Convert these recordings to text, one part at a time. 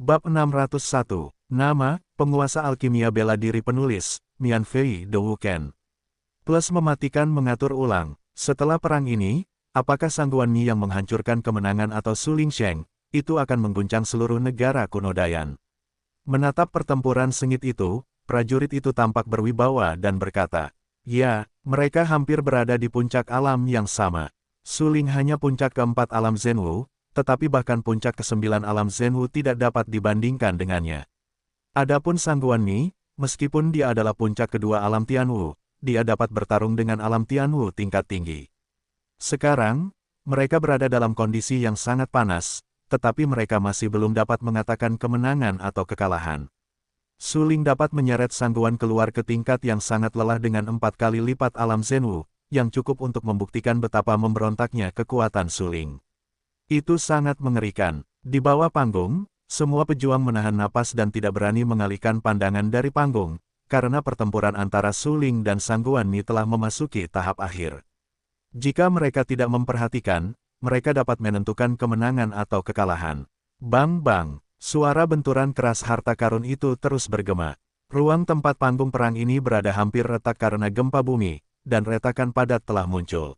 Bab 601. Nama, penguasa alkimia bela diri penulis, Mian Fei De Wuken. Plus mematikan mengatur ulang. Setelah perang ini, apakah Sangguan Mi yang menghancurkan kemenangan atau Su Lingsheng, itu akan mengguncang seluruh negara kuno Dayan. Menatap pertempuran sengit itu, prajurit itu tampak berwibawa dan berkata, "Ya, mereka hampir berada di puncak alam yang sama. Su Ling hanya puncak keempat alam Zhenwu, tetapi bahkan puncak ke-9 alam Zhenwu tidak dapat dibandingkan dengannya. Adapun Sangguan Mi, meskipun dia adalah puncak kedua alam Tianwu, dia dapat bertarung dengan alam Tianwu tingkat tinggi. Sekarang, mereka berada dalam kondisi yang sangat panas, tetapi mereka masih belum dapat mengatakan kemenangan atau kekalahan. Su Ling dapat menyeret Sangguan keluar ke tingkat yang sangat lelah dengan 4 kali lipat alam Zhenwu, yang cukup untuk membuktikan betapa memberontaknya kekuatan Su Ling. Itu sangat mengerikan. Di bawah panggung, semua pejuang menahan napas dan tidak berani mengalihkan pandangan dari panggung, karena pertempuran antara Su Ling dan Sangguan Mi telah memasuki tahap akhir. Jika mereka tidak memperhatikan, mereka dapat menentukan kemenangan atau kekalahan. Bang-bang, suara benturan keras harta karun itu terus bergema. Ruang tempat panggung perang ini berada hampir retak karena gempa bumi, dan retakan padat telah muncul.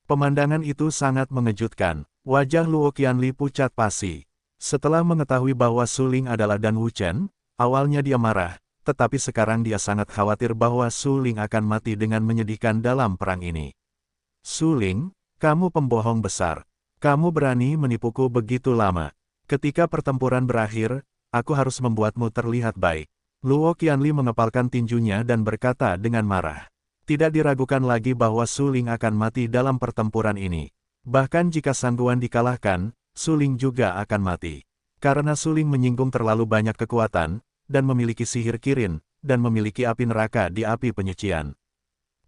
Pemandangan itu sangat mengejutkan. Wajah Luo Qianli pucat pasi. Setelah mengetahui bahwa Su Ling adalah Dan Wuchen, awalnya dia marah, tetapi sekarang dia sangat khawatir bahwa Su Ling akan mati dengan menyedihkan dalam perang ini. "Su Ling, kamu pembohong besar. Kamu berani menipuku begitu lama. Ketika pertempuran berakhir, aku harus membuatmu terlihat baik." Luo Qianli mengepalkan tinjunya dan berkata dengan marah. Tidak diragukan lagi bahwa Su Ling akan mati dalam pertempuran ini. Bahkan jika Sangguan dikalahkan, Su Ling juga akan mati. Karena Su Ling menyinggung terlalu banyak kekuatan, dan memiliki sihir kirin, dan memiliki api neraka di api penyucian.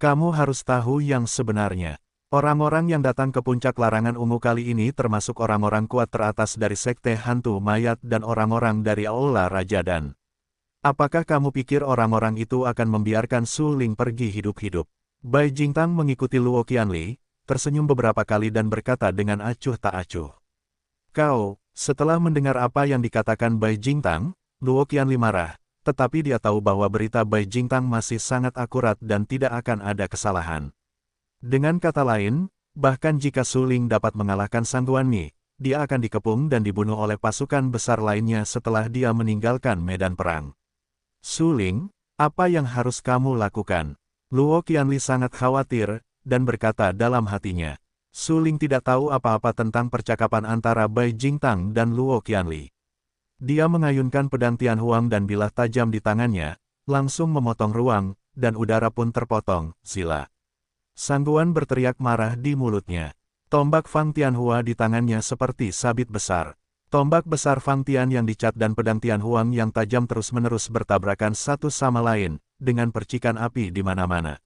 Kamu harus tahu yang sebenarnya. Orang-orang yang datang ke puncak larangan ungu kali ini termasuk orang-orang kuat teratas dari Sekte Hantu Mayat dan orang-orang dari Aula Raja Dan. Apakah kamu pikir orang-orang itu akan membiarkan Su Ling pergi hidup-hidup? Bai Jingtang mengikuti Luo Qianli, tersenyum beberapa kali dan berkata dengan acuh tak acuh. "Kau," setelah mendengar apa yang dikatakan Bai Jingtang, Luo Qianli marah, tetapi dia tahu bahwa berita Bai Jingtang masih sangat akurat dan tidak akan ada kesalahan. Dengan kata lain, bahkan jika Su Ling dapat mengalahkan Sangguan Mi, dia akan dikepung dan dibunuh oleh pasukan besar lainnya setelah dia meninggalkan medan perang. "Su Ling, apa yang harus kamu lakukan?" Luo Qianli sangat khawatir, dan berkata dalam hatinya. Su Ling tidak tahu apa-apa tentang percakapan antara Bai Jingtang dan Luo Qianli. Dia mengayunkan pedang Tianhuang dan bilah tajam di tangannya, langsung memotong ruang, dan udara pun terpotong, sila. Sangguan berteriak marah di mulutnya. Tombak Fang Tianhua di tangannya seperti sabit besar. Tombak besar Fang Tian yang dicat dan pedang Tianhuang yang tajam terus-menerus bertabrakan satu sama lain, dengan percikan api di mana-mana.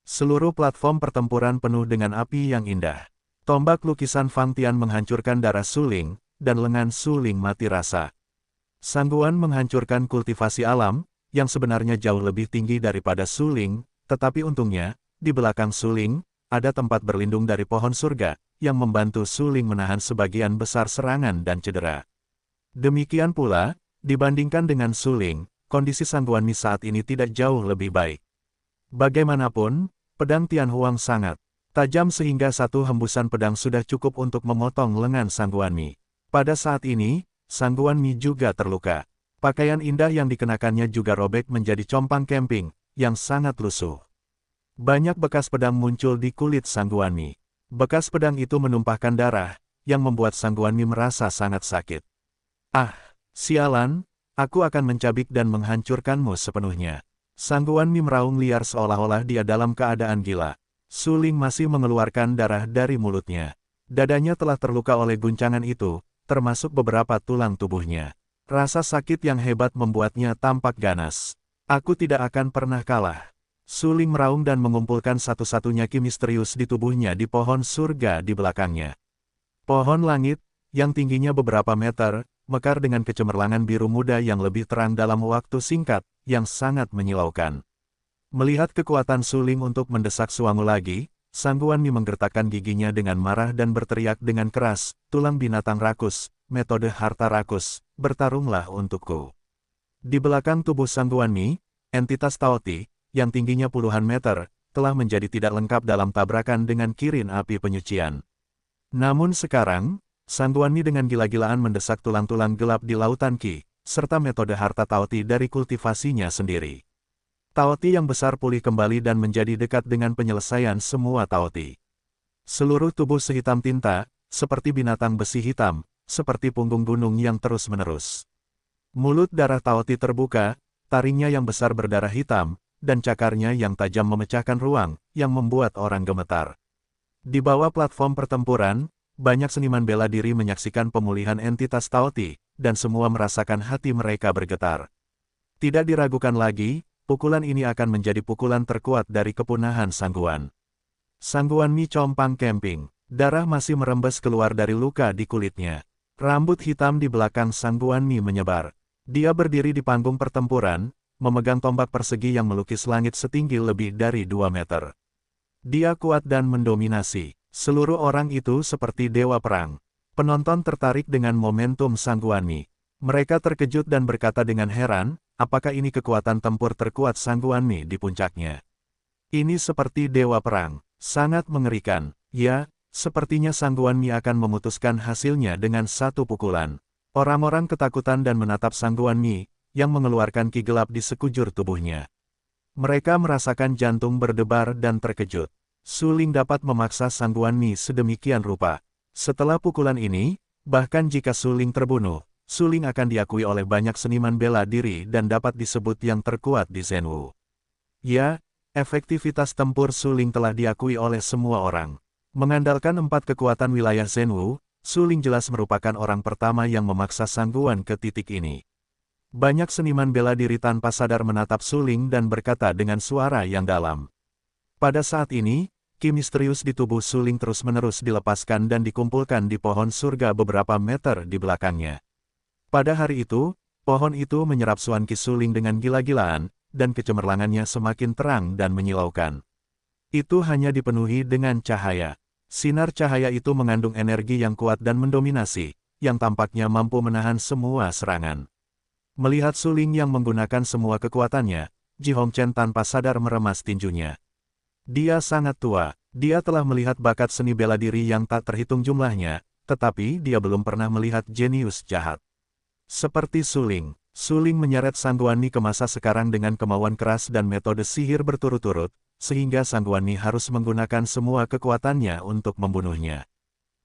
Seluruh platform pertempuran penuh dengan api yang indah. Tombak lukisan Fang Tian menghancurkan darah Su Ling, dan lengan Su Ling mati rasa. Sangguan menghancurkan kultivasi alam, yang sebenarnya jauh lebih tinggi daripada Su Ling, tetapi untungnya, di belakang Su Ling, ada tempat berlindung dari pohon surga, yang membantu Su Ling menahan sebagian besar serangan dan cedera. Demikian pula, dibandingkan dengan Su Ling, kondisi Sangguan Mi saat ini tidak jauh lebih baik. Bagaimanapun, pedang Tianhuang sangat tajam sehingga satu hembusan pedang sudah cukup untuk memotong lengan Sangguan Mi. Pada saat ini, Sangguan Mi juga terluka. Pakaian indah yang dikenakannya juga robek menjadi compang camping, yang sangat lusuh. Banyak bekas pedang muncul di kulit Sangguan Mi. Bekas pedang itu menumpahkan darah, yang membuat Sangguan Mi merasa sangat sakit. "Ah, sialan, aku akan mencabik dan menghancurkanmu sepenuhnya." Sangguan Mi meraung liar seolah-olah dia dalam keadaan gila. Su Ling masih mengeluarkan darah dari mulutnya. Dadanya telah terluka oleh guncangan itu, termasuk beberapa tulang tubuhnya. Rasa sakit yang hebat membuatnya tampak ganas. "Aku tidak akan pernah kalah." Su Ling meraung dan mengumpulkan satu-satunya ki misterius di tubuhnya di pohon surga di belakangnya. Pohon langit, yang tingginya beberapa meter, mekar dengan kecemerlangan biru muda yang lebih terang dalam waktu singkat, yang sangat menyilaukan. Melihat kekuatan Su Ling untuk mendesak Suangu lagi, Sangguan Mi menggertakkan giginya dengan marah dan berteriak dengan keras, "Tulang binatang rakus, metode harta rakus, bertarunglah untukku. Di belakang tubuh Sang Guanmi, entitas Taoti, yang tingginya puluhan meter, telah menjadi tidak lengkap dalam tabrakan dengan kirin api penyucian. Namun sekarang, Sang Guanmi dengan gila-gilaan mendesak tulang-tulang gelap di lautan Qi, serta metode harta Taoti dari kultivasinya sendiri. Taoti yang besar pulih kembali dan menjadi dekat dengan penyelesaian semua Taoti. Seluruh tubuh sehitam tinta, seperti binatang besi hitam, seperti punggung gunung yang terus-menerus. Mulut darah Taoti terbuka, taringnya yang besar berdarah hitam, dan cakarnya yang tajam memecahkan ruang, yang membuat orang gemetar. Di bawah platform pertempuran, banyak seniman bela diri menyaksikan pemulihan entitas Taoti, dan semua merasakan hati mereka bergetar. Tidak diragukan lagi, pukulan ini akan menjadi pukulan terkuat dari kepunahan Sang Guan. Sang Guanmi compang camping, darah masih merembes keluar dari luka di kulitnya. Rambut hitam di belakang Sang Guanmi menyebar. Dia berdiri di panggung pertempuran, memegang tombak persegi yang melukis langit setinggi lebih dari 2 meter. Dia kuat dan mendominasi. Seluruh orang itu seperti dewa perang. Penonton tertarik dengan momentum Sang Guanmi. Mereka terkejut dan berkata dengan heran, apakah ini kekuatan tempur terkuat Sang Guanmi di puncaknya? Ini seperti dewa perang, sangat mengerikan. Ya, sepertinya Sang Guanmi akan memutuskan hasilnya dengan satu pukulan. Orang-orang ketakutan dan menatap Sang Guanmi, yang mengeluarkan ki gelap di sekujur tubuhnya. Mereka merasakan jantung berdebar dan terkejut. Su Ling dapat memaksa Sang Guanmi sedemikian rupa. Setelah pukulan ini, bahkan jika Su Ling terbunuh, Su Ling akan diakui oleh banyak seniman bela diri dan dapat disebut yang terkuat di Zhenwu. Ya, efektivitas tempur Su Ling telah diakui oleh semua orang. Mengandalkan 4 kekuatan wilayah Zhenwu, Su Ling jelas merupakan orang pertama yang memaksa Sang Guan ke titik ini. Banyak seniman bela diri tanpa sadar menatap Su Ling dan berkata dengan suara yang dalam. Pada saat ini, ki misterius di tubuh Su Ling terus-menerus dilepaskan dan dikumpulkan di pohon surga beberapa meter di belakangnya. Pada hari itu, pohon itu menyerap suan ki Su Ling dengan gila-gilaan, dan kecemerlangannya semakin terang dan menyilaukan. Itu hanya dipenuhi dengan cahaya. Sinar cahaya itu mengandung energi yang kuat dan mendominasi, yang tampaknya mampu menahan semua serangan. Melihat Su Ling yang menggunakan semua kekuatannya, Ji Hongchen tanpa sadar meremas tinjunya. Dia sangat tua, dia telah melihat bakat seni bela diri yang tak terhitung jumlahnya, tetapi dia belum pernah melihat jenius jahat. Seperti Su Ling menyeret Sang Guanmi ke masa sekarang dengan kemauan keras dan metode sihir berturut-turut, sehingga Sang Guanmi harus menggunakan semua kekuatannya untuk membunuhnya.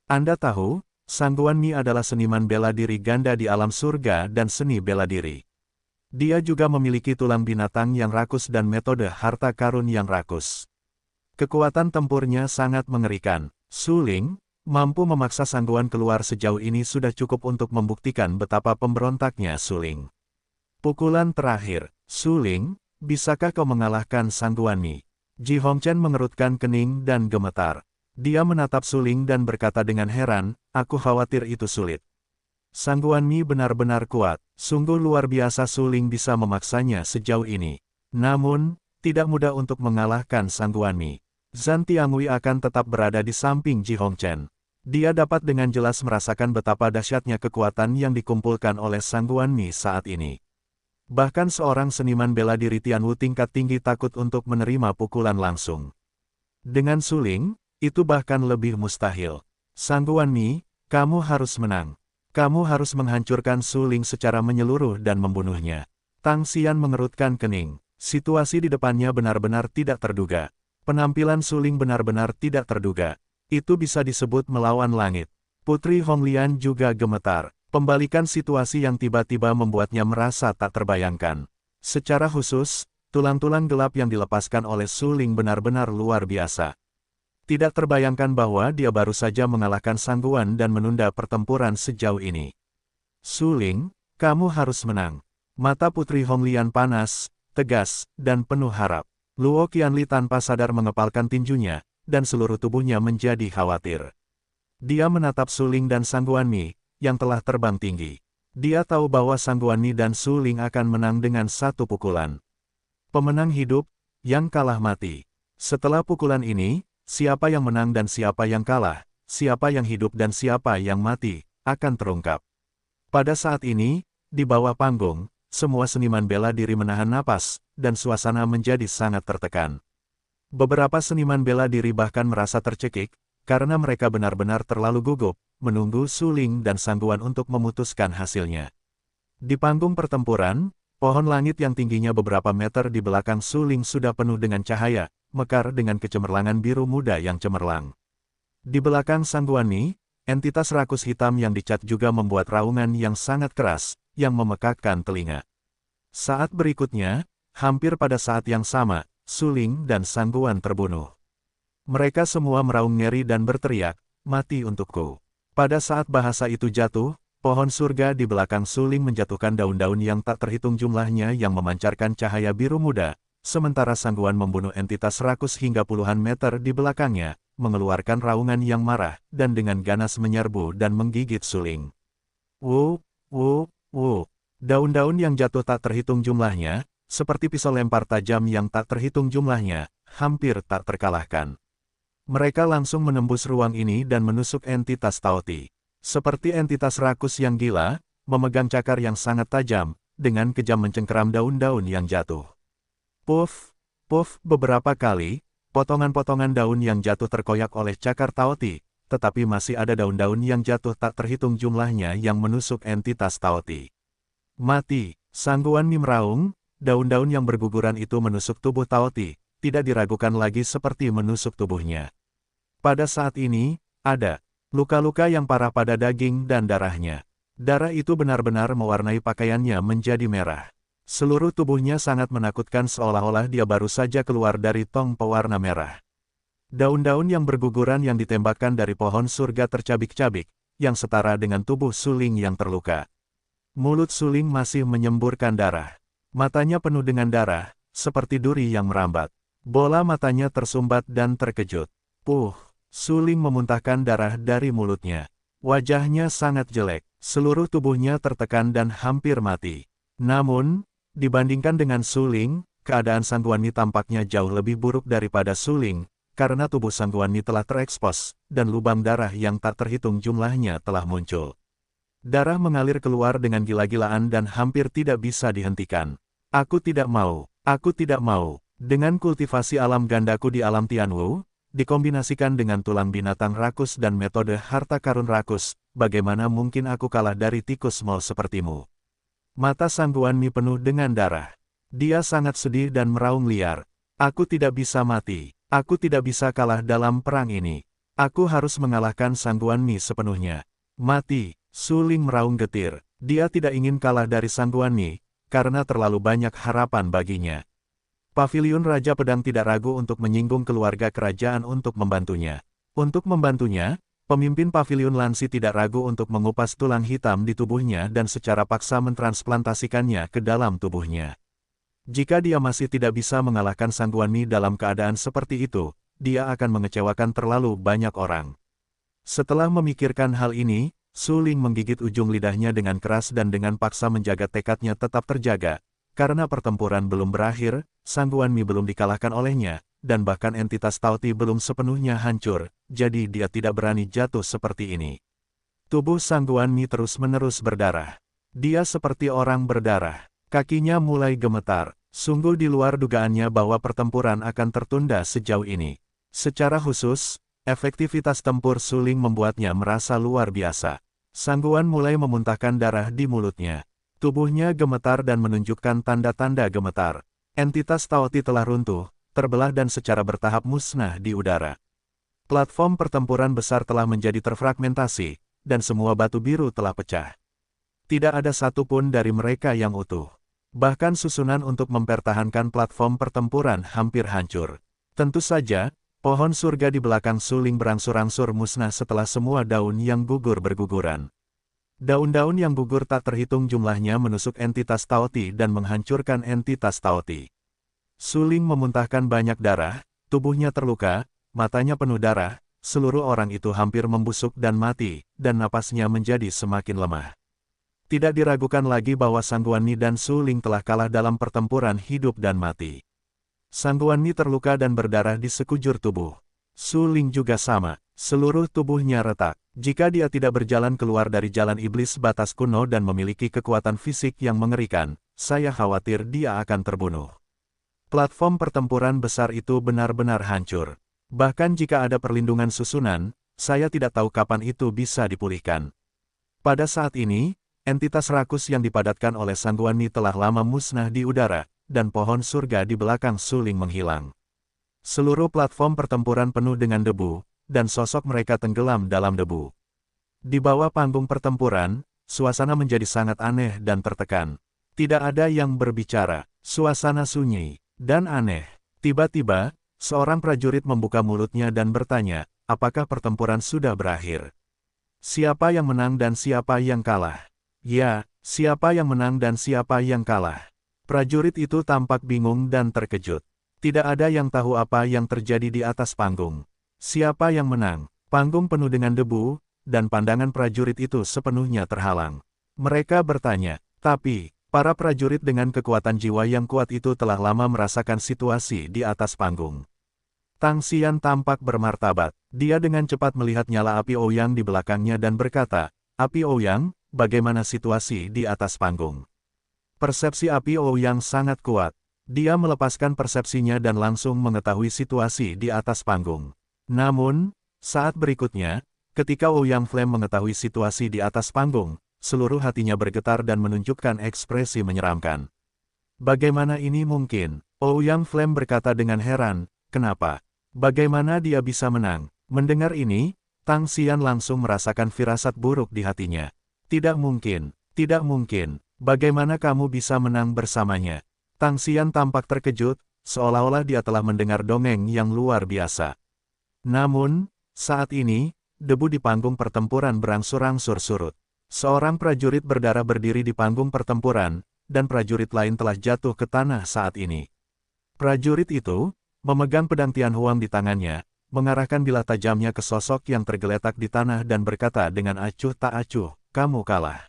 Anda tahu, Sang Guanmi adalah seniman bela diri ganda di alam surga dan seni bela diri. Dia juga memiliki tulang binatang yang rakus dan metode harta karun yang rakus. Kekuatan tempurnya sangat mengerikan. Su Ling mampu memaksa Sang Guan keluar sejauh ini sudah cukup untuk membuktikan betapa pemberontaknya Su Ling. Pukulan terakhir, Su Ling, bisakah kau mengalahkan Sang Guanmi? Ji Hongchen mengerutkan kening dan gemetar. Dia menatap Su Ling dan berkata dengan heran, aku khawatir itu sulit. Sang Guanmi benar-benar kuat, sungguh luar biasa Su Ling bisa memaksanya sejauh ini. Namun, tidak mudah untuk mengalahkan Sang Guanmi. Zhan Tiangui akan tetap berada di samping Ji Hongchen. Dia dapat dengan jelas merasakan betapa dahsyatnya kekuatan yang dikumpulkan oleh Sang Guanmi saat ini. Bahkan seorang seniman bela diri Tianwu tingkat tinggi takut untuk menerima pukulan langsung. Dengan Su Ling, itu bahkan lebih mustahil. Sang Guanmi, kamu harus menang. Kamu harus menghancurkan Su Ling secara menyeluruh dan membunuhnya. Tang Xian mengerutkan kening. Situasi di depannya benar-benar tidak terduga. Penampilan Su Ling benar-benar tidak terduga. Itu bisa disebut melawan langit. Putri Honglian juga gemetar. Pembalikan situasi yang tiba-tiba membuatnya merasa tak terbayangkan. Secara khusus, tulang-tulang gelap yang dilepaskan oleh Su Ling benar-benar luar biasa. Tidak terbayangkan bahwa dia baru saja mengalahkan Sang Guan dan menunda pertempuran sejauh ini. Su Ling, kamu harus menang. Mata Putri Honglian panas, tegas, dan penuh harap. Luo Qianli tanpa sadar mengepalkan tinjunya, dan seluruh tubuhnya menjadi khawatir. Dia menatap Su Ling dan Sang Guanmi, yang telah terbang tinggi. Dia tahu bahwa Sang Guanmi dan Su Ling akan menang dengan satu pukulan. Pemenang hidup, yang kalah mati. Setelah pukulan ini, siapa yang menang dan siapa yang kalah, siapa yang hidup dan siapa yang mati, akan terungkap. Pada saat ini, di bawah panggung, semua seniman bela diri menahan napas, dan suasana menjadi sangat tertekan. Beberapa seniman bela diri bahkan merasa tercekik, karena mereka benar-benar terlalu gugup, menunggu Su Ling dan Sang Guan untuk memutuskan hasilnya. Di panggung pertempuran, pohon langit yang tingginya beberapa meter di belakang Su Ling sudah penuh dengan cahaya, mekar dengan kecemerlangan biru muda yang cemerlang. Di belakang Sang Guan Ni, entitas rakus hitam yang dicat juga membuat raungan yang sangat keras, yang memekakkan telinga. Saat berikutnya, hampir pada saat yang sama, Su Ling dan Sang Guan terbunuh. Mereka semua meraung ngeri dan berteriak, "Mati untukku." Pada saat bahasa itu jatuh, pohon surga di belakang Su Ling menjatuhkan daun-daun yang tak terhitung jumlahnya yang memancarkan cahaya biru muda, sementara Sang Guan membunuh entitas rakus hingga puluhan meter di belakangnya, mengeluarkan raungan yang marah, dan dengan ganas menyerbu dan menggigit Su Ling. Wup, wup, wup. Daun-daun yang jatuh tak terhitung jumlahnya, seperti pisau lempar tajam yang tak terhitung jumlahnya, hampir tak terkalahkan. Mereka langsung menembus ruang ini dan menusuk entitas Taoti. Seperti entitas rakus yang gila, memegang cakar yang sangat tajam, dengan kejam mencengkeram daun-daun yang jatuh. Puff, puff, beberapa kali, potongan-potongan daun yang jatuh terkoyak oleh cakar Taoti, tetapi masih ada daun-daun yang jatuh tak terhitung jumlahnya yang menusuk entitas Taoti. Mati, Sang Guan Ni meraung, daun-daun yang berguguran itu menusuk tubuh Taoti, tidak diragukan lagi seperti menusuk tubuhnya. Pada saat ini, ada luka-luka yang parah pada daging dan darahnya. Darah itu benar-benar mewarnai pakaiannya menjadi merah. Seluruh tubuhnya sangat menakutkan seolah-olah dia baru saja keluar dari tong pewarna merah. Daun-daun yang berguguran yang ditembakkan dari pohon surga tercabik-cabik, yang setara dengan tubuh Su Ling yang terluka. Mulut Su Ling masih menyemburkan darah. Matanya penuh dengan darah, seperti duri yang merambat. Bola matanya tersumbat dan terkejut. Su Ling memuntahkan darah dari mulutnya. Wajahnya sangat jelek, seluruh tubuhnya tertekan dan hampir mati. Namun, dibandingkan dengan Su Ling, keadaan Sang Guan Ni tampaknya jauh lebih buruk daripada Su Ling, karena tubuh Sang Guan Ni telah terekspos, dan lubang darah yang tak terhitung jumlahnya telah muncul. Darah mengalir keluar dengan gila-gilaan dan hampir tidak bisa dihentikan. Aku tidak mau, aku tidak mau. Dengan kultivasi alam gandaku di alam Tianwu, dikombinasikan dengan tulang binatang rakus dan metode harta karun rakus, bagaimana mungkin aku kalah dari tikus mall sepertimu? Mata Sang Guan Ni penuh dengan darah. Dia sangat sedih dan meraung liar. Aku tidak bisa mati. Aku tidak bisa kalah dalam perang ini. Aku harus mengalahkan Sang Guan Ni sepenuhnya. Mati. Su Ling meraung getir. Dia tidak ingin kalah dari Sang Guan Ni, karena terlalu banyak harapan baginya. Paviliun Raja Pedang tidak ragu untuk menyinggung keluarga kerajaan untuk membantunya. Untuk membantunya, pemimpin Paviliun Lansi tidak ragu untuk mengupas tulang hitam di tubuhnya dan secara paksa mentransplantasikannya ke dalam tubuhnya. Jika dia masih tidak bisa mengalahkan Sang Guan Ni dalam keadaan seperti itu, dia akan mengecewakan terlalu banyak orang. Setelah memikirkan hal ini, Su Ling menggigit ujung lidahnya dengan keras dan dengan paksa menjaga tekadnya tetap terjaga. Karena pertempuran belum berakhir, Sang Guan Ni belum dikalahkan olehnya, dan bahkan entitas Taoti belum sepenuhnya hancur, jadi dia tidak berani jatuh seperti ini. Tubuh Sang Guan Ni terus-menerus berdarah. Dia seperti orang berdarah. Kakinya mulai gemetar. Sungguh di luar dugaannya bahwa pertempuran akan tertunda sejauh ini. Secara khusus, efektivitas tempur Su Ling membuatnya merasa luar biasa. Sang Guan mulai memuntahkan darah di mulutnya. Tubuhnya gemetar dan menunjukkan tanda-tanda gemetar. Entitas Taoti telah runtuh, terbelah dan secara bertahap musnah di udara. Platform pertempuran besar telah menjadi terfragmentasi, dan semua batu biru telah pecah. Tidak ada satupun dari mereka yang utuh. Bahkan susunan untuk mempertahankan platform pertempuran hampir hancur. Tentu saja, pohon surga di belakang Su Ling berangsur-angsur musnah setelah semua daun yang gugur berguguran. Daun-daun yang gugur tak terhitung jumlahnya menusuk entitas Taoti dan menghancurkan entitas Taoti. Su Ling memuntahkan banyak darah, tubuhnya terluka, matanya penuh darah, seluruh orang itu hampir membusuk dan mati, dan napasnya menjadi semakin lemah. Tidak diragukan lagi bahwa Sang Guan Ni dan Su Ling telah kalah dalam pertempuran hidup dan mati. Sang Guan Ni terluka dan berdarah di sekujur tubuh. Su Ling juga sama, seluruh tubuhnya retak. Jika dia tidak berjalan keluar dari jalan iblis batas kuno dan memiliki kekuatan fisik yang mengerikan, saya khawatir dia akan terbunuh. Platform pertempuran besar itu benar-benar hancur. Bahkan jika ada perlindungan susunan, saya tidak tahu kapan itu bisa dipulihkan. Pada saat ini, entitas rakus yang dipadatkan oleh Sangguan Mi telah lama musnah di udara, dan pohon surga di belakang Su Ling menghilang. Seluruh platform pertempuran penuh dengan debu, dan sosok mereka tenggelam dalam debu. Di bawah panggung pertempuran, suasana menjadi sangat aneh dan tertekan. Tidak ada yang berbicara, suasana sunyi dan aneh. Tiba-tiba, seorang prajurit membuka mulutnya dan bertanya, apakah pertempuran sudah berakhir? Siapa yang menang dan siapa yang kalah? Ya, siapa yang menang dan siapa yang kalah? Prajurit itu tampak bingung dan terkejut. Tidak ada yang tahu apa yang terjadi di atas panggung. Siapa yang menang? Panggung penuh dengan debu, dan pandangan prajurit itu sepenuhnya terhalang. Mereka bertanya, tapi, para prajurit dengan kekuatan jiwa yang kuat itu telah lama merasakan situasi di atas panggung. Tang Xian tampak bermartabat. Dia dengan cepat melihat nyala api Ouyang di belakangnya dan berkata, api Ouyang, bagaimana situasi di atas panggung? Persepsi api Ouyang sangat kuat. Dia melepaskan persepsinya dan langsung mengetahui situasi di atas panggung. Namun, saat berikutnya, ketika Ouyang Flame mengetahui situasi di atas panggung, seluruh hatinya bergetar dan menunjukkan ekspresi menyeramkan. Bagaimana ini mungkin? Ouyang Flame berkata dengan heran, kenapa? Bagaimana dia bisa menang? Mendengar ini, Tang Xian langsung merasakan firasat buruk di hatinya. Tidak mungkin, tidak mungkin. Bagaimana kamu bisa menang bersamanya? Tang Xian tampak terkejut, seolah-olah dia telah mendengar dongeng yang luar biasa. Namun, saat ini, debu di panggung pertempuran berangsur-angsur surut. Seorang prajurit berdarah berdiri di panggung pertempuran, dan prajurit lain telah jatuh ke tanah saat ini. Prajurit itu, memegang pedang Tian Huang di tangannya, mengarahkan bilah tajamnya ke sosok yang tergeletak di tanah dan berkata dengan acuh tak acuh, kamu kalah.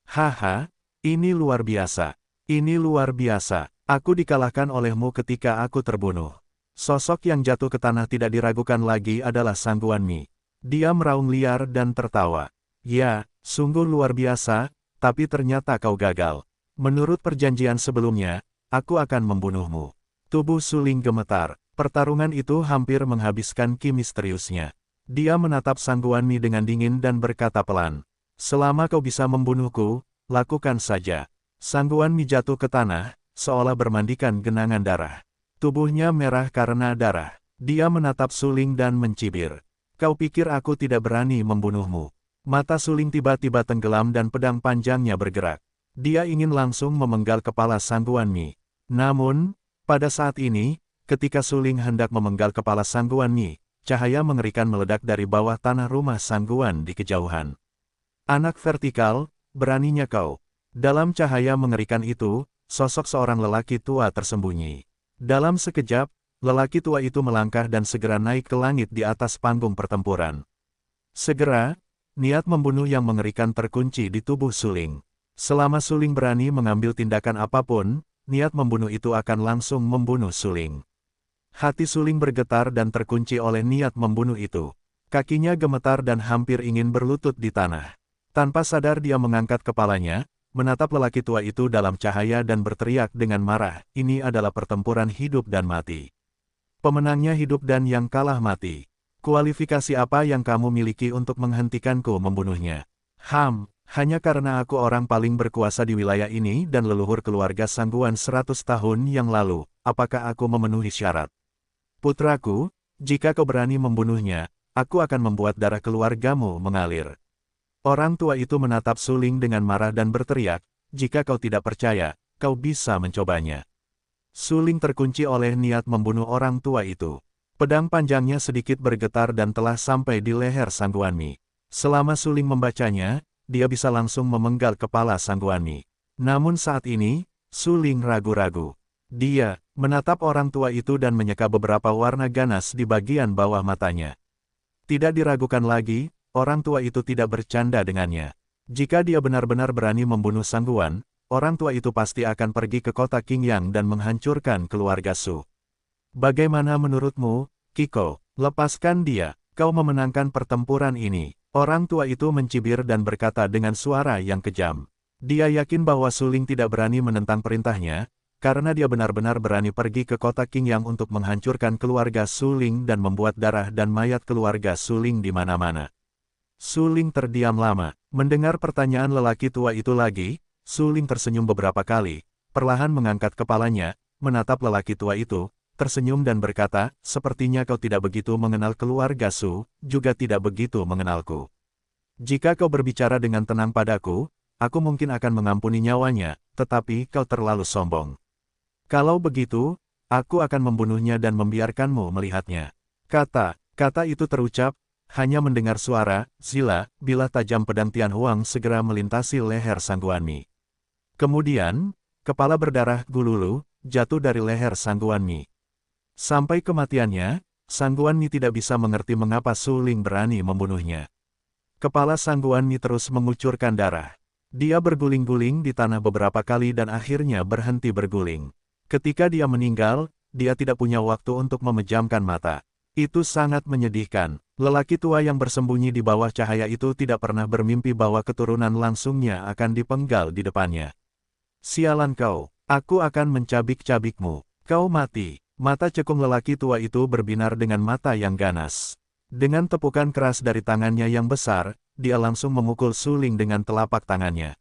Haha, ini luar biasa. Ini luar biasa. Aku dikalahkan olehmu ketika aku terbunuh. Sosok yang jatuh ke tanah tidak diragukan lagi adalah Sangguan Mi. Dia meraung liar dan tertawa. Ya, sungguh luar biasa, tapi ternyata kau gagal. Menurut perjanjian sebelumnya, aku akan membunuhmu. Tubuh Su Ling gemetar. Pertarungan itu hampir menghabiskan ki misteriusnya. Dia menatap Sangguan Mi dengan dingin dan berkata pelan. Selama kau bisa membunuhku, lakukan saja. Sangguan Mi jatuh ke tanah, seolah bermandikan genangan darah. Tubuhnya merah karena darah. Dia menatap Su Ling dan mencibir. Kau pikir aku tidak berani membunuhmu? Mata Su Ling tiba-tiba tenggelam dan pedang panjangnya bergerak. Dia ingin langsung memenggal kepala Sangguan Mi. Namun, pada saat ini, ketika Su Ling hendak memenggal kepala Sangguan Mi, cahaya mengerikan meledak dari bawah tanah rumah Sangguan di kejauhan. Anak vertikal, beraninya kau. Dalam cahaya mengerikan itu, sosok seorang lelaki tua tersembunyi. Dalam sekejap, lelaki tua itu melangkah dan segera naik ke langit di atas panggung pertempuran. Segera, niat membunuh yang mengerikan terkunci di tubuh Su Ling. Selama Su Ling berani mengambil tindakan apapun, niat membunuh itu akan langsung membunuh Su Ling. Hati Su Ling bergetar dan terkunci oleh niat membunuh itu. Kakinya gemetar dan hampir ingin berlutut di tanah. Tanpa sadar dia mengangkat kepalanya, menatap lelaki tua itu dalam cahaya dan berteriak dengan marah, ini adalah pertempuran hidup dan mati. Pemenangnya hidup dan yang kalah mati. Kualifikasi apa yang kamu miliki untuk menghentikanku membunuhnya? Hanya karena aku orang paling berkuasa di wilayah ini dan leluhur keluarga Sangguan 100 tahun yang lalu, apakah aku memenuhi syarat? Putraku, jika kau berani membunuhnya, aku akan membuat darah keluargamu mengalir. Orang tua itu menatap Su Ling dengan marah dan berteriak, jika kau tidak percaya, kau bisa mencobanya. Su Ling terkunci oleh niat membunuh orang tua itu. Pedang panjangnya sedikit bergetar dan telah sampai di leher Sangguan Mi. Selama Su Ling membacanya, dia bisa langsung memenggal kepala Sangguan Mi. Namun saat ini, Su Ling ragu-ragu. Dia menatap orang tua itu dan menyeka beberapa warna ganas di bagian bawah matanya. Tidak diragukan lagi, orang tua itu tidak bercanda dengannya. Jika dia benar-benar berani membunuh Sangguan, orang tua itu pasti akan pergi ke kota Qingyang dan menghancurkan keluarga Su. Bagaimana menurutmu, Kiko? Lepaskan dia, kau memenangkan pertempuran ini. Orang tua itu mencibir dan berkata dengan suara yang kejam. Dia yakin bahwa Suling tidak berani menentang perintahnya, karena dia benar-benar berani pergi ke kota Qingyang untuk menghancurkan keluarga Suling dan membuat darah dan mayat keluarga Suling di mana-mana. Suling terdiam lama. Mendengar pertanyaan lelaki tua itu lagi, Suling tersenyum beberapa kali, perlahan mengangkat kepalanya, menatap lelaki tua itu, tersenyum dan berkata, sepertinya kau tidak begitu mengenal keluarga Su, juga tidak begitu mengenalku. Jika kau berbicara dengan tenang padaku, aku mungkin akan mengampuni nyawanya, tetapi kau terlalu sombong. Kalau begitu, aku akan membunuhnya dan membiarkanmu melihatnya. Kata itu terucap, hanya mendengar suara, zila, bilah tajam pedang Tian Huang segera melintasi leher Sang Guanmi. Kemudian, kepala berdarah Gululu, jatuh dari leher Sang Guanmi. Sampai kematiannya, Sang Guanmi tidak bisa mengerti mengapa Suling berani membunuhnya. Kepala Sang Guanmi terus mengucurkan darah. Dia berguling-guling di tanah beberapa kali dan akhirnya berhenti berguling. Ketika dia meninggal, dia tidak punya waktu untuk memejamkan mata. Itu sangat menyedihkan. Lelaki tua yang bersembunyi di bawah cahaya itu tidak pernah bermimpi bahwa keturunan langsungnya akan dipenggal di depannya. Sialan kau, aku akan mencabik-cabikmu. Kau mati. Mata cekung lelaki tua itu berbinar dengan mata yang ganas. Dengan tepukan keras dari tangannya yang besar, dia langsung memukul Suling dengan telapak tangannya.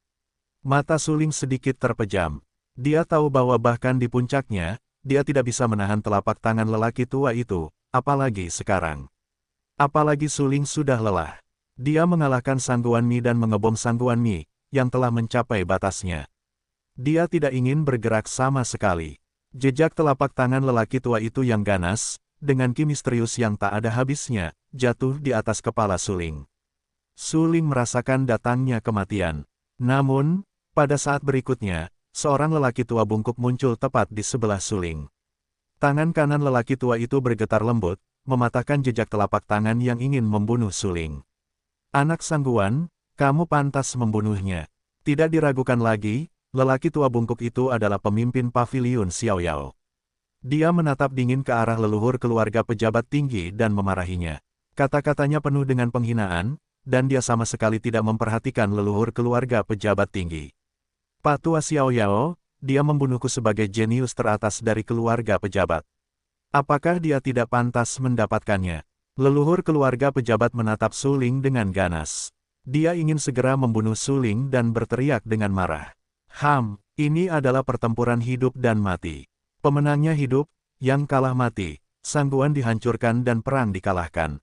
Mata Suling sedikit terpejam. Dia tahu bahwa bahkan di puncaknya, dia tidak bisa menahan telapak tangan lelaki tua itu, apalagi sekarang. Apalagi Suling sudah lelah. Dia mengalahkan Sang Guanmi dan mengebom Sang Guanmi, yang telah mencapai batasnya. Dia tidak ingin bergerak sama sekali. Jejak telapak tangan lelaki tua itu yang ganas, dengan ki misterius yang tak ada habisnya, jatuh di atas kepala Suling. Suling merasakan datangnya kematian. Namun, pada saat berikutnya, seorang lelaki tua bungkuk muncul tepat di sebelah Suling. Tangan kanan lelaki tua itu bergetar lembut, mematahkan jejak telapak tangan yang ingin membunuh Suling. Anak Sangguan, kamu pantas membunuhnya. Tidak diragukan lagi, lelaki tua bungkuk itu adalah pemimpin paviliun Xiaoyao. Dia menatap dingin ke arah leluhur keluarga pejabat tinggi dan memarahinya. Kata-katanya penuh dengan penghinaan, dan dia sama sekali tidak memperhatikan leluhur keluarga pejabat tinggi. Pak Tua Xiaoyao, dia membunuhku sebagai jenius teratas dari keluarga pejabat. Apakah dia tidak pantas mendapatkannya? Leluhur keluarga pejabat menatap Suling dengan ganas. Dia ingin segera membunuh Suling dan berteriak dengan marah. Ini adalah pertempuran hidup dan mati. Pemenangnya hidup, yang kalah mati. Sangguan dihancurkan dan perang dikalahkan.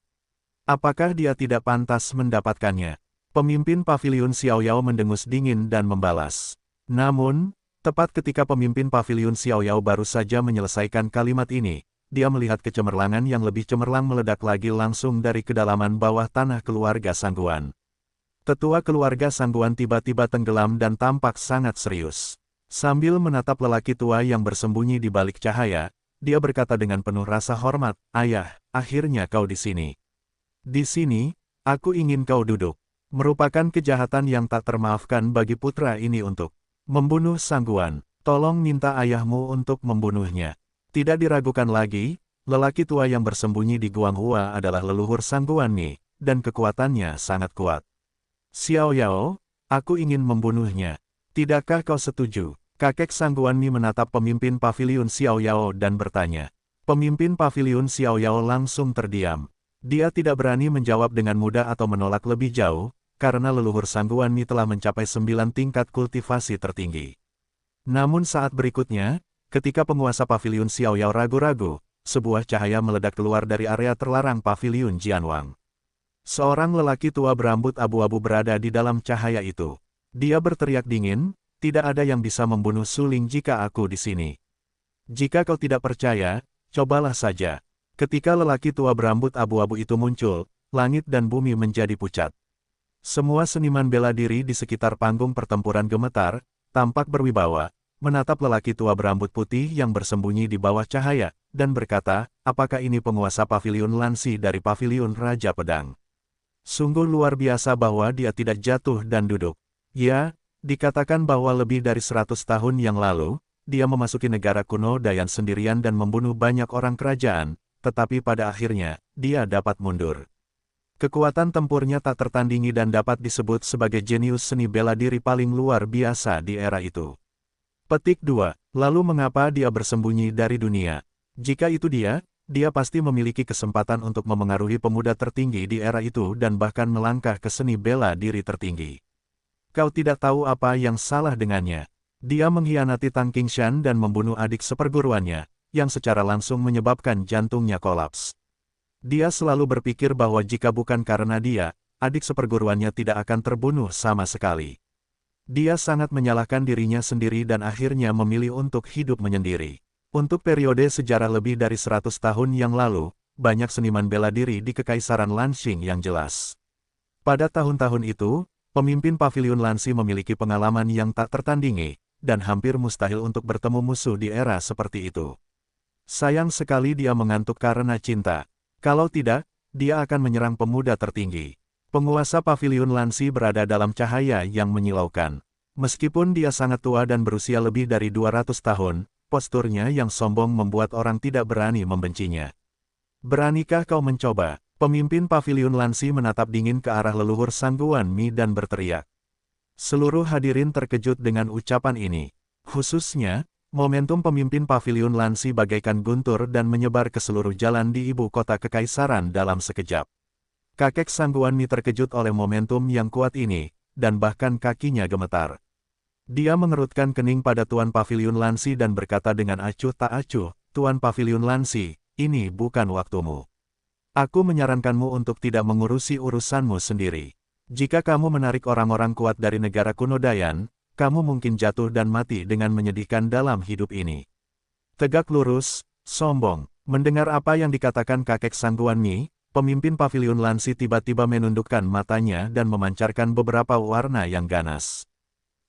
Apakah dia tidak pantas mendapatkannya? Pemimpin paviliun Xiaoyao mendengus dingin dan membalas. Namun, tepat ketika pemimpin paviliun Xiaoyao baru saja menyelesaikan kalimat ini, dia melihat kecemerlangan yang lebih cemerlang meledak lagi langsung dari kedalaman bawah tanah keluarga Sangguan. Tetua keluarga Sangguan tiba-tiba tenggelam dan tampak sangat serius. Sambil menatap lelaki tua yang bersembunyi di balik cahaya, dia berkata dengan penuh rasa hormat, "Ayah, akhirnya kau di sini. Di sini, aku ingin kau duduk." Merupakan kejahatan yang tak termaafkan bagi putra ini untuk membunuh Sangguan. Tolong minta ayahmu untuk membunuhnya. Tidak diragukan lagi, lelaki tua yang bersembunyi di Guanghua adalah leluhur Sangguan Ni, dan kekuatannya sangat kuat. Xiaoyao, aku ingin membunuhnya. Tidakkah kau setuju? Kakek Sangguan Mi menatap pemimpin paviliun Xiaoyao dan bertanya. Pemimpin paviliun Xiaoyao langsung terdiam. Dia tidak berani menjawab dengan mudah atau menolak lebih jauh, karena leluhur Sangguan Mi telah mencapai 9 tingkat kultivasi tertinggi. Namun saat berikutnya, ketika penguasa paviliun Xiaoyao ragu-ragu, sebuah cahaya meledak keluar dari area terlarang paviliun Jianwang. Seorang lelaki tua berambut abu-abu berada di dalam cahaya itu. Dia berteriak dingin, "Tidak ada yang bisa membunuh Suling jika aku di sini. Jika kau tidak percaya, cobalah saja." Ketika lelaki tua berambut abu-abu itu muncul, langit dan bumi menjadi pucat. Semua seniman bela diri di sekitar panggung pertempuran gemetar, tampak berwibawa, menatap lelaki tua berambut putih yang bersembunyi di bawah cahaya, dan berkata, "Apakah ini penguasa paviliun Lansi dari paviliun Raja Pedang? Sungguh luar biasa bahwa dia tidak jatuh dan duduk. Ya, dikatakan bahwa lebih dari 100 tahun yang lalu, dia memasuki negara kuno Dayan sendirian dan membunuh banyak orang kerajaan, tetapi pada akhirnya, dia dapat mundur. Kekuatan tempurnya tak tertandingi dan dapat disebut sebagai jenius seni bela diri paling luar biasa di era itu. Petik 2. Lalu mengapa dia bersembunyi dari dunia? Jika itu dia pasti memiliki kesempatan untuk memengaruhi pemuda tertinggi di era itu dan bahkan melangkah ke seni bela diri tertinggi. Kau tidak tahu apa yang salah dengannya. Dia mengkhianati Tang Qingshan dan membunuh adik seperguruannya, yang secara langsung menyebabkan jantungnya kolaps. Dia selalu berpikir bahwa jika bukan karena dia, adik seperguruannya tidak akan terbunuh sama sekali. Dia sangat menyalahkan dirinya sendiri dan akhirnya memilih untuk hidup menyendiri. Untuk periode sejarah lebih dari 100 tahun yang lalu, banyak seniman bela diri di Kekaisaran Lanxing yang jelas. Pada tahun-tahun itu, pemimpin Paviliun Lanxi memiliki pengalaman yang tak tertandingi, dan hampir mustahil untuk bertemu musuh di era seperti itu. Sayang sekali dia mengantuk karena cinta. Kalau tidak, dia akan menyerang pemuda tertinggi. Penguasa Paviliun Lanxi berada dalam cahaya yang menyilaukan. Meskipun dia sangat tua dan berusia lebih dari 200 tahun, posturnya yang sombong membuat orang tidak berani membencinya. Beranikah kau mencoba? Pemimpin Paviliun Lanxi menatap dingin ke arah leluhur Sangguan Mi dan berteriak. Seluruh hadirin terkejut dengan ucapan ini. Khususnya, momentum pemimpin Paviliun Lanxi bagaikan guntur dan menyebar ke seluruh jalan di ibu kota kekaisaran dalam sekejap. Kakek Sangguan Mi terkejut oleh momentum yang kuat ini, dan bahkan kakinya gemetar. Dia mengerutkan kening pada Tuan Paviliun Lanxi dan berkata dengan acuh tak acuh, Tuan Paviliun Lanxi, ini bukan waktumu. Aku menyarankanmu untuk tidak mengurusi urusanmu sendiri. Jika kamu menarik orang-orang kuat dari negara kuno Dayan, kamu mungkin jatuh dan mati dengan menyedihkan dalam hidup ini. Tegak lurus, sombong. Mendengar apa yang dikatakan kakek Sangguan Mi, pemimpin Paviliun Lanxi tiba-tiba menundukkan matanya dan memancarkan beberapa warna yang ganas.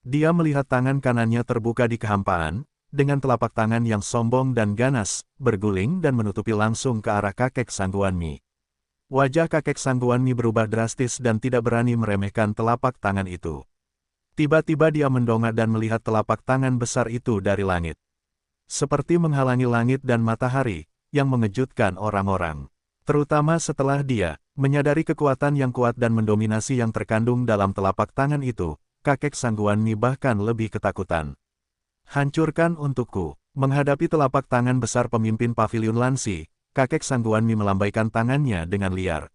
Dia melihat tangan kanannya terbuka di kehampaan, dengan telapak tangan yang sombong dan ganas, berguling dan menutupi langsung ke arah kakek Sangguan Mi. Wajah kakek Sangguan Mi berubah drastis dan tidak berani meremehkan telapak tangan itu. Tiba-tiba dia mendongak dan melihat telapak tangan besar itu dari langit. Seperti menghalangi langit dan matahari, yang mengejutkan orang-orang. Terutama setelah dia menyadari kekuatan yang kuat dan mendominasi yang terkandung dalam telapak tangan itu, kakek Sangguan Mi bahkan lebih ketakutan. Hancurkan untukku. Menghadapi telapak tangan besar pemimpin Paviliun Lanxi, kakek Sangguan Mi melambaikan tangannya dengan liar.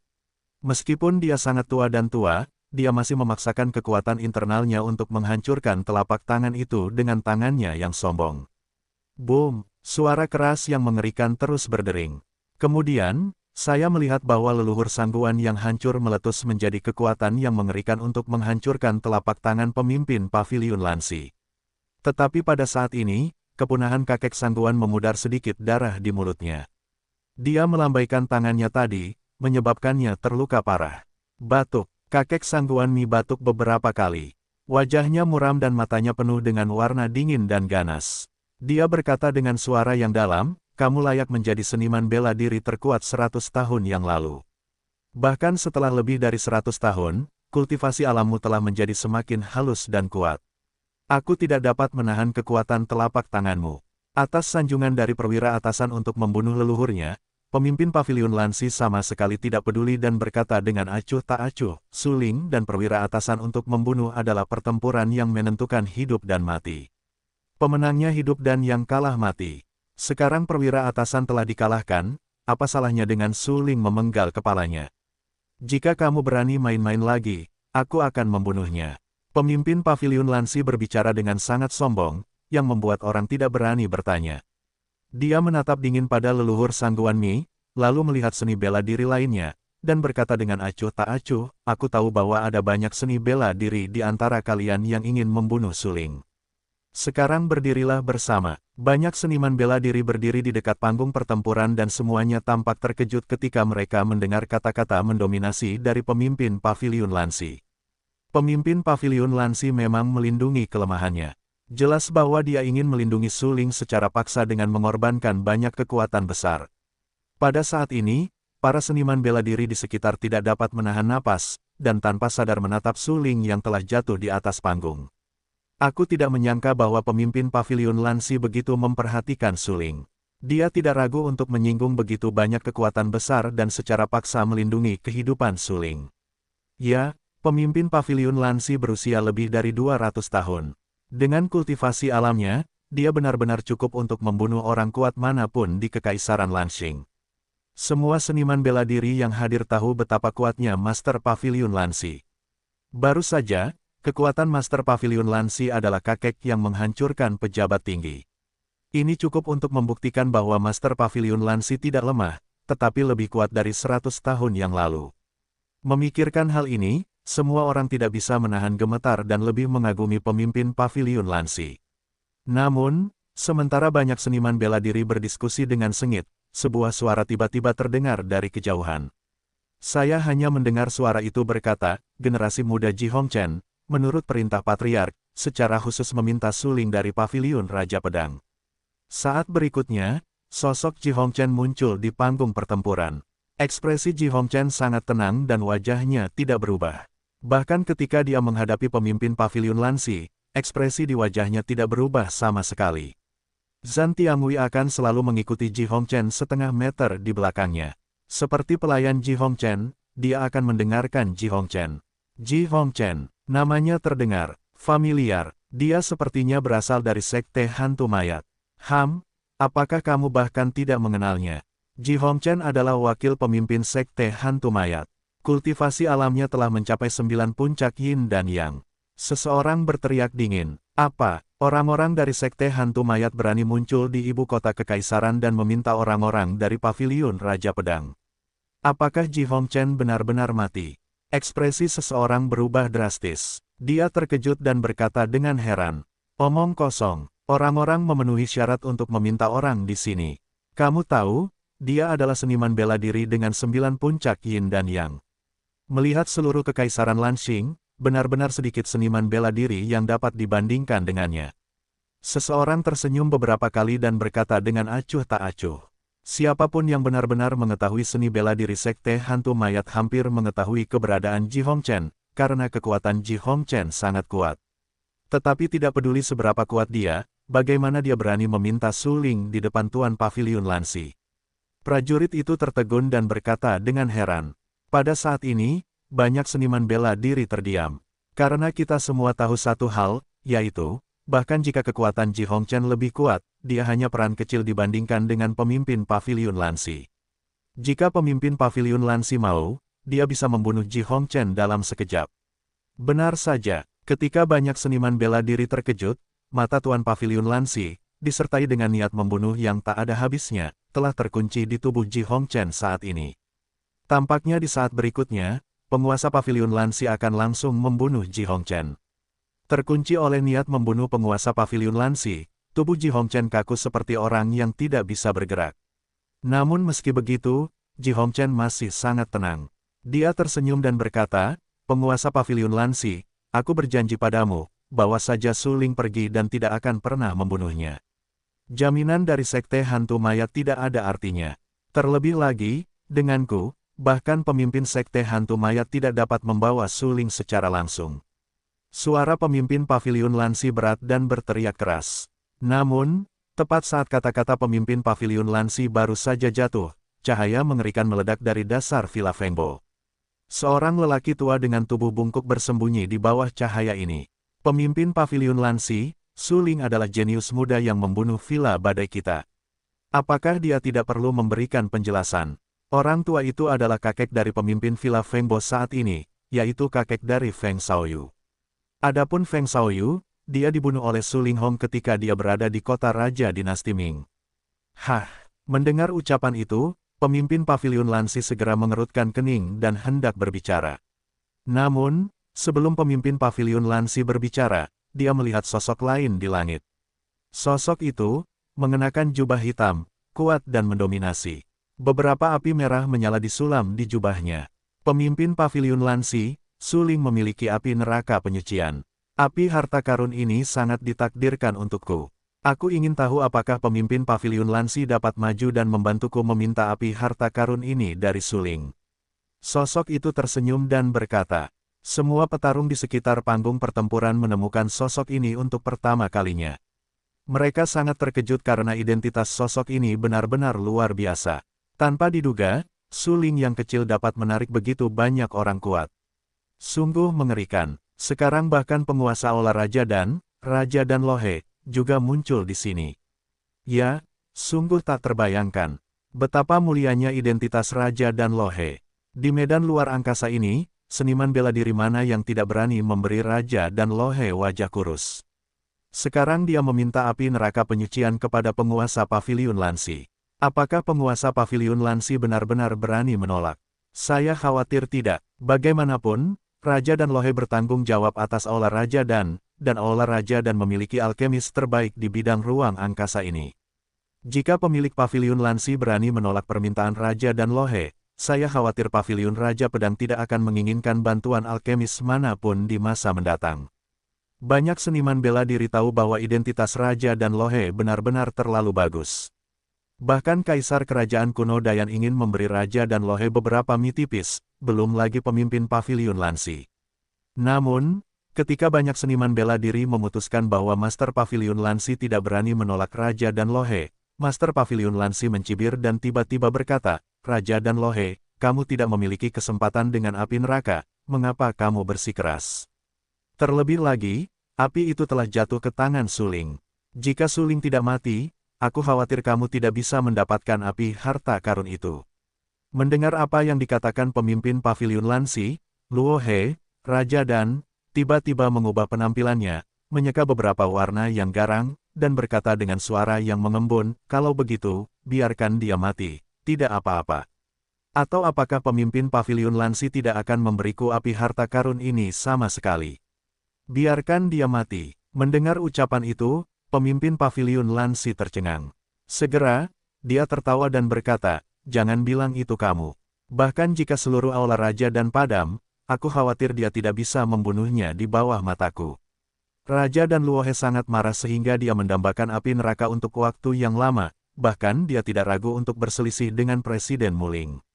Meskipun dia sangat tua dan tua, dia masih memaksakan kekuatan internalnya untuk menghancurkan telapak tangan itu dengan tangannya yang sombong. Boom! Suara keras yang mengerikan terus berdering. Kemudian, saya melihat bahwa leluhur Sangguan yang hancur meletus menjadi kekuatan yang mengerikan untuk menghancurkan telapak tangan pemimpin Paviliun Lanxi. Tetapi pada saat ini, kepunahan kakek Sangguan memudar sedikit darah di mulutnya. Dia melambaikan tangannya tadi, menyebabkannya terluka parah. Batuk. Kakek Sangguan Mi batuk beberapa kali. Wajahnya muram dan matanya penuh dengan warna dingin dan ganas. Dia berkata dengan suara yang dalam, kamu layak menjadi seniman bela diri terkuat 100 tahun yang lalu. Bahkan setelah lebih dari 100 tahun, kultivasi alammu telah menjadi semakin halus dan kuat. Aku tidak dapat menahan kekuatan telapak tanganmu. Atas sanjungan dari perwira atasan untuk membunuh leluhurnya, pemimpin Paviliun Lanxi sama sekali tidak peduli dan berkata dengan acuh tak acuh, suling dan perwira atasan untuk membunuh adalah pertempuran yang menentukan hidup dan mati. Pemenangnya hidup dan yang kalah mati. Sekarang perwira atasan telah dikalahkan, apa salahnya dengan suling memenggal kepalanya? Jika kamu berani main-main lagi, aku akan membunuhnya. Pemimpin Paviliun Lanxi berbicara dengan sangat sombong, yang membuat orang tidak berani bertanya. Dia menatap dingin pada leluhur Sangguan Mi, lalu melihat seni bela diri lainnya, dan berkata dengan acuh tak acuh, aku tahu bahwa ada banyak seni bela diri di antara kalian yang ingin membunuh suling. Sekarang berdirilah bersama. Banyak seniman bela diri berdiri di dekat panggung pertempuran dan semuanya tampak terkejut ketika mereka mendengar kata-kata mendominasi dari pemimpin Paviliun Lanxi. Pemimpin Paviliun Lanxi memang melindungi kelemahannya. Jelas bahwa dia ingin melindungi suling secara paksa dengan mengorbankan banyak kekuatan besar. Pada saat ini, para seniman bela diri di sekitar tidak dapat menahan napas, dan tanpa sadar menatap suling yang telah jatuh di atas panggung. Aku tidak menyangka bahwa pemimpin Paviliun Lanxi begitu memperhatikan suling. Dia tidak ragu untuk menyinggung begitu banyak kekuatan besar dan secara paksa melindungi kehidupan Suling. Ya, pemimpin paviliun Lansi berusia lebih dari 200 tahun. Dengan kultivasi alamnya, dia benar-benar cukup untuk membunuh orang kuat manapun di Kekaisaran Lanxing. Semua seniman bela diri yang hadir tahu betapa kuatnya Master Paviliun Lansi. Baru saja, kekuatan Master Paviliun Lansi adalah kakek yang menghancurkan pejabat tinggi. Ini cukup untuk membuktikan bahwa Master Paviliun Lansi tidak lemah, tetapi lebih kuat dari 100 tahun yang lalu. Memikirkan hal ini, semua orang tidak bisa menahan gemetar dan lebih mengagumi pemimpin Paviliun Lansi. Namun, sementara banyak seniman bela diri berdiskusi dengan sengit, sebuah suara tiba-tiba terdengar dari kejauhan. Saya hanya mendengar suara itu berkata, generasi muda Ji Hongchen, menurut perintah Patriark, secara khusus meminta suling dari Paviliun Raja Pedang. Saat berikutnya, sosok Ji Hongchen muncul di panggung pertempuran. Ekspresi Ji Hongchen sangat tenang dan wajahnya tidak berubah. Bahkan ketika dia menghadapi pemimpin Paviliun Lansi, ekspresi di wajahnya tidak berubah sama sekali. Zhan Tiangui akan selalu mengikuti Ji Hongchen setengah meter di belakangnya. Seperti pelayan Ji Hongchen, dia akan mendengarkan Ji Hongchen. Ji Hongchen, namanya terdengar familiar, dia sepertinya berasal dari sekte hantu mayat. Apakah kamu bahkan tidak mengenalnya? Ji Hongchen adalah wakil pemimpin sekte hantu mayat. Kultivasi alamnya telah mencapai 9 puncak yin dan yang. Seseorang berteriak dingin, apa? Orang-orang dari sekte hantu mayat berani muncul di ibu kota kekaisaran dan meminta orang-orang dari Paviliun Raja Pedang. Apakah Ji Hongchen benar-benar mati? Ekspresi seseorang berubah drastis. Dia terkejut dan berkata dengan heran, omong kosong. Orang-orang memenuhi syarat untuk meminta orang di sini. Kamu tahu, dia adalah seniman bela diri dengan 9 puncak yin dan yang. Melihat seluruh kekaisaran Lanxing, benar-benar sedikit seniman bela diri yang dapat dibandingkan dengannya. Seseorang tersenyum beberapa kali dan berkata dengan acuh tak acuh. Siapapun yang benar-benar mengetahui seni bela diri sekte hantu mayat hampir mengetahui keberadaan Ji Hongchen, karena kekuatan Ji Hongchen sangat kuat. Tetapi tidak peduli seberapa kuat dia, bagaimana dia berani meminta suling di depan Tuan Paviliun Lansi. Prajurit itu tertegun dan berkata dengan heran. Pada saat ini, banyak seniman bela diri terdiam. Karena kita semua tahu satu hal, yaitu, bahkan jika kekuatan Ji Hongchen lebih kuat, dia hanya peran kecil dibandingkan dengan pemimpin Paviliun Lansi. Jika pemimpin Paviliun Lansi mau, dia bisa membunuh Ji Hongchen dalam sekejap. Benar saja, ketika banyak seniman bela diri terkejut, mata Tuan Paviliun Lansi, disertai dengan niat membunuh yang tak ada habisnya, telah terkunci di tubuh Ji Hongchen saat ini. Tampaknya di saat berikutnya, penguasa Paviliun Lansi akan langsung membunuh Ji Hongchen. Terkunci oleh niat membunuh penguasa Paviliun Lansi, tubuh Ji Hongchen kaku seperti orang yang tidak bisa bergerak. Namun meski begitu, Ji Hongchen masih sangat tenang. Dia tersenyum dan berkata, penguasa Paviliun Lansi, aku berjanji padamu, bawa saja suling pergi dan tidak akan pernah membunuhnya. Jaminan dari sekte hantu mayat tidak ada artinya. Terlebih lagi, denganku, bahkan pemimpin sekte hantu mayat tidak dapat membawa suling secara langsung. Suara pemimpin Paviliun Lansi berat dan berteriak keras. Namun, tepat saat kata-kata pemimpin Paviliun Lansi baru saja jatuh, cahaya mengerikan meledak dari dasar Villa Fengbo. Seorang lelaki tua dengan tubuh bungkuk bersembunyi di bawah cahaya ini. Pemimpin Paviliun Lansi, Suling adalah jenius muda yang membunuh Villa Badai kita. Apakah dia tidak perlu memberikan penjelasan? Orang tua itu adalah kakek dari pemimpin Villa Fengbo saat ini, yaitu kakek dari Feng Shaoyu. Adapun Feng Shaoyu, dia dibunuh oleh Su Linghong ketika dia berada di kota Raja Dinasti Ming. Mendengar ucapan itu, pemimpin Paviliun Lansi segera mengerutkan kening dan hendak berbicara. Namun, sebelum pemimpin Paviliun Lansi berbicara, dia melihat sosok lain di langit. Sosok itu, mengenakan jubah hitam, kuat dan mendominasi. Beberapa api merah menyala di sulam di jubahnya. Pemimpin Paviliun Lansi, Suling memiliki api neraka penyucian. Api harta karun ini sangat ditakdirkan untukku. Aku ingin tahu apakah pemimpin Paviliun Lansi dapat maju dan membantuku meminta api harta karun ini dari Suling. Sosok itu tersenyum dan berkata, semua petarung di sekitar panggung pertempuran menemukan sosok ini untuk pertama kalinya. Mereka sangat terkejut karena identitas sosok ini benar-benar luar biasa. Tanpa diduga, Su Ling yang kecil dapat menarik begitu banyak orang kuat. Sungguh mengerikan. Sekarang bahkan penguasa Aula Raja dan Lohe, juga muncul di sini. Ya, sungguh tak terbayangkan. Betapa mulianya identitas Raja dan Lohe. Di medan luar angkasa ini, seniman bela diri mana yang tidak berani memberi Raja dan Lohe wajah kurus. Sekarang dia meminta api neraka penyucian kepada penguasa Paviliun Lansi. Apakah penguasa Paviliun Lansi benar-benar berani menolak? Saya khawatir tidak. Bagaimanapun, Raja dan Lohe bertanggung jawab atas Aula Raja dan Aula Raja dan memiliki alkemis terbaik di bidang ruang angkasa ini. Jika pemilik Paviliun Lansi berani menolak permintaan Raja dan Lohe, saya khawatir Paviliun Raja Pedang tidak akan menginginkan bantuan alkemis manapun di masa mendatang. Banyak seniman bela diri tahu bahwa identitas Raja dan Lohe benar-benar terlalu bagus. Bahkan Kaisar Kerajaan Kuno Dayan ingin memberi Raja dan Lohe beberapa mie tipis, belum lagi pemimpin Paviliun Lansi. Namun, ketika banyak seniman bela diri memutuskan bahwa Master Paviliun Lansi tidak berani menolak Raja dan Lohe, Master Paviliun Lansi mencibir dan tiba-tiba berkata, "Raja dan Lohe, kamu tidak memiliki kesempatan dengan api neraka, mengapa kamu bersikeras?" Terlebih lagi, api itu telah jatuh ke tangan Su Ling. Jika Su Ling tidak mati, aku khawatir kamu tidak bisa mendapatkan api harta karun itu. Mendengar apa yang dikatakan pemimpin Paviliun Lansi, Luo He, Raja dan, tiba-tiba mengubah penampilannya, menyeka beberapa warna yang garang, dan berkata dengan suara yang mengembun, "Kalau begitu, biarkan dia mati, tidak apa-apa." Atau apakah pemimpin Paviliun Lansi tidak akan memberiku api harta karun ini sama sekali? Biarkan dia mati. Mendengar ucapan itu, pemimpin Paviliun Lansi tercengang. Segera, dia tertawa dan berkata, "Jangan bilang itu kamu. Bahkan jika seluruh Aula Raja dan padam, aku khawatir dia tidak bisa membunuhnya di bawah mataku." Raja dan Luo He sangat marah sehingga dia mendambakan api neraka untuk waktu yang lama, bahkan dia tidak ragu untuk berselisih dengan Presiden Muling.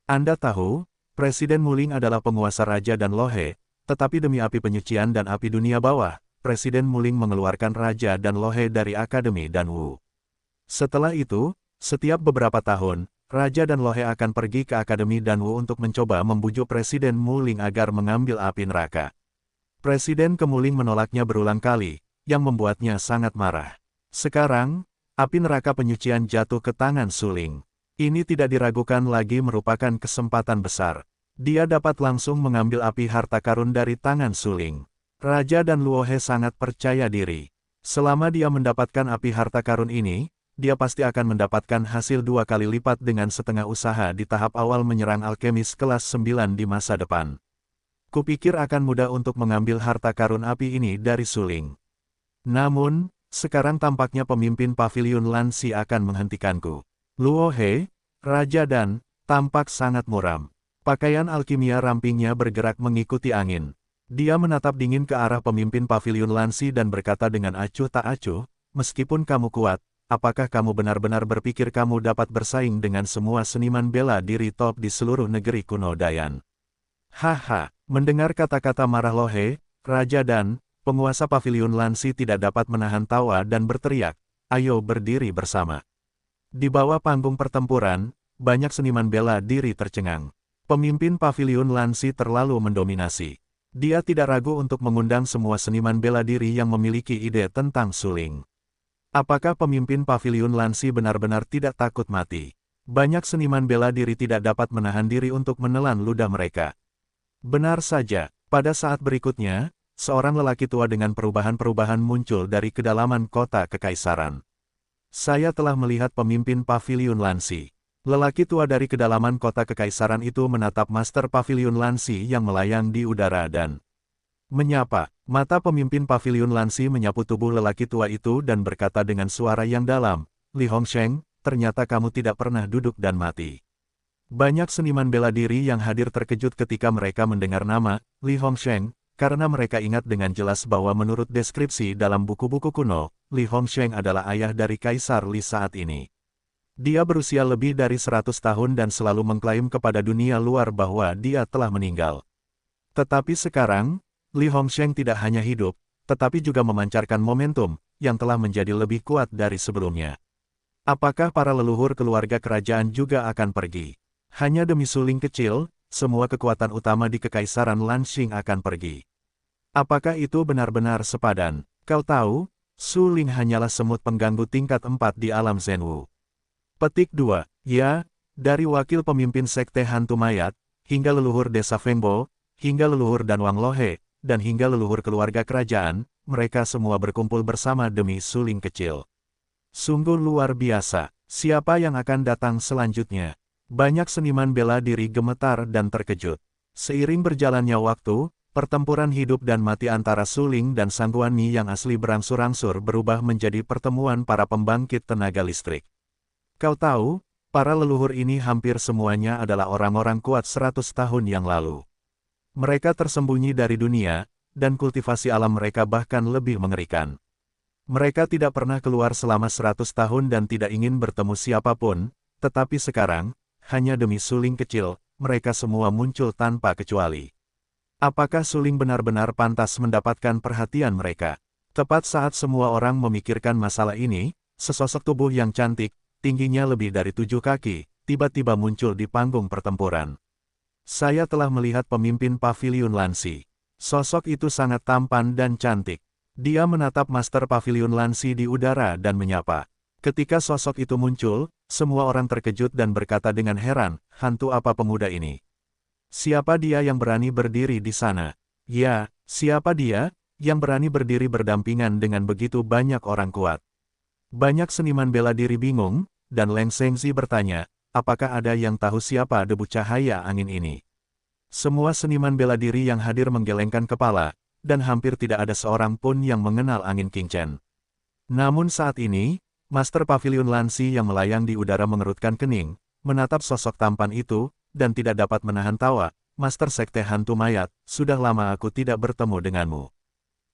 Anda tahu, Presiden Muling adalah penguasa Raja dan Lohe, tetapi demi api penyucian dan api dunia bawah, Presiden Muling mengeluarkan Raja dan Lohe dari Akademi Danwu. Setelah itu, setiap beberapa tahun, Raja dan Lohe akan pergi ke Akademi Danwu untuk mencoba membujuk Presiden Muling agar mengambil api neraka. Presiden Kemuling menolaknya berulang kali, yang membuatnya sangat marah. Sekarang, api neraka penyucian jatuh ke tangan Su Ling. Ini tidak diragukan lagi merupakan kesempatan besar. Dia dapat langsung mengambil api harta karun dari tangan Su Ling. Raja dan Luo He sangat percaya diri. Selama dia mendapatkan api harta karun ini, dia pasti akan mendapatkan hasil 2 kali lipat dengan setengah usaha di tahap awal menyerang alkemis kelas 9 di masa depan. Kupikir akan mudah untuk mengambil harta karun api ini dari Su Ling. Namun, sekarang tampaknya pemimpin Paviliun Lansi akan menghentikanku. Luo He, Raja dan, tampak sangat muram. Pakaian alkimia rampingnya bergerak mengikuti angin. Dia menatap dingin ke arah pemimpin Paviliun Lansi dan berkata dengan acuh tak acuh, "Meskipun kamu kuat, apakah kamu benar-benar berpikir kamu dapat bersaing dengan semua seniman bela diri top di seluruh negeri kuno Dayan?" Haha, mendengar kata-kata marah Lohe, Raja dan, penguasa Paviliun Lansi tidak dapat menahan tawa dan berteriak, "Ayo berdiri bersama." Di bawah panggung pertempuran, banyak seniman bela diri tercengang. Pemimpin Paviliun Lansi terlalu mendominasi. Dia tidak ragu untuk mengundang semua seniman bela diri yang memiliki ide tentang Su Ling. Apakah pemimpin Paviliun Lansi benar-benar tidak takut mati? Banyak seniman bela diri tidak dapat menahan diri untuk menelan ludah mereka. Benar saja, pada saat berikutnya, seorang lelaki tua dengan perubahan-perubahan muncul dari kedalaman kota kekaisaran. Saya telah melihat pemimpin Paviliun Lansi. Lelaki tua dari kedalaman kota kekaisaran itu menatap Master Paviliun Lansi yang melayang di udara dan menyapa. Mata pemimpin Paviliun Lansi menyapu tubuh lelaki tua itu dan berkata dengan suara yang dalam, "Li Hongsheng, ternyata kamu tidak pernah duduk dan mati." Banyak seniman bela diri yang hadir terkejut ketika mereka mendengar nama Li Hongsheng, karena mereka ingat dengan jelas bahwa menurut deskripsi dalam buku-buku kuno, Li Hongsheng adalah ayah dari Kaisar Li saat ini. Dia berusia lebih dari 100 tahun dan selalu mengklaim kepada dunia luar bahwa dia telah meninggal. Tetapi sekarang, Li Hongsheng tidak hanya hidup, tetapi juga memancarkan momentum, yang telah menjadi lebih kuat dari sebelumnya. Apakah para leluhur keluarga kerajaan juga akan pergi? Hanya demi suling kecil, semua kekuatan utama di Kekaisaran Lanxing akan pergi. Apakah itu benar-benar sepadan? Kau tahu, suling hanyalah semut pengganggu tingkat 4 di alam Zhenwu. Petik 2. Ya, dari wakil pemimpin sekte hantu mayat, hingga leluhur desa Fengbo, hingga leluhur Danwang Lohe, dan hingga leluhur keluarga kerajaan, mereka semua berkumpul bersama demi suling kecil. Sungguh luar biasa. Siapa yang akan datang selanjutnya? Banyak seniman bela diri gemetar dan terkejut. Seiring berjalannya waktu, pertempuran hidup dan mati antara Suling dan Sangguan Mi yang asli berangsur-angsur berubah menjadi pertemuan para pembangkit tenaga listrik. Kau tahu, para leluhur ini hampir semuanya adalah orang-orang kuat 100 tahun yang lalu. Mereka tersembunyi dari dunia, dan kultivasi alam mereka bahkan lebih mengerikan. Mereka tidak pernah keluar selama 100 tahun dan tidak ingin bertemu siapapun, tetapi sekarang, hanya demi suling kecil, mereka semua muncul tanpa kecuali. Apakah suling benar-benar pantas mendapatkan perhatian mereka? Tepat saat semua orang memikirkan masalah ini, sesosok tubuh yang cantik, tingginya lebih dari 7 kaki, tiba-tiba muncul di panggung pertempuran. Saya telah melihat pemimpin Paviliun Lanxi. Sosok itu sangat tampan dan cantik. Dia menatap Master Paviliun Lanxi di udara dan menyapa. Ketika sosok itu muncul, semua orang terkejut dan berkata dengan heran, hantu apa pemuda ini? Siapa dia yang berani berdiri di sana? Ya, siapa dia, yang berani berdiri berdampingan dengan begitu banyak orang kuat? Banyak seniman bela diri bingung, dan Leng Shengzi bertanya, apakah ada yang tahu siapa debu cahaya angin ini? Semua seniman bela diri yang hadir menggelengkan kepala, dan hampir tidak ada seorang pun yang mengenal angin King Chen. Namun saat ini, Master Paviliun Lanxi yang melayang di udara mengerutkan kening, menatap sosok tampan itu, dan tidak dapat menahan tawa. Master Sekte Hantu Mayat, sudah lama aku tidak bertemu denganmu.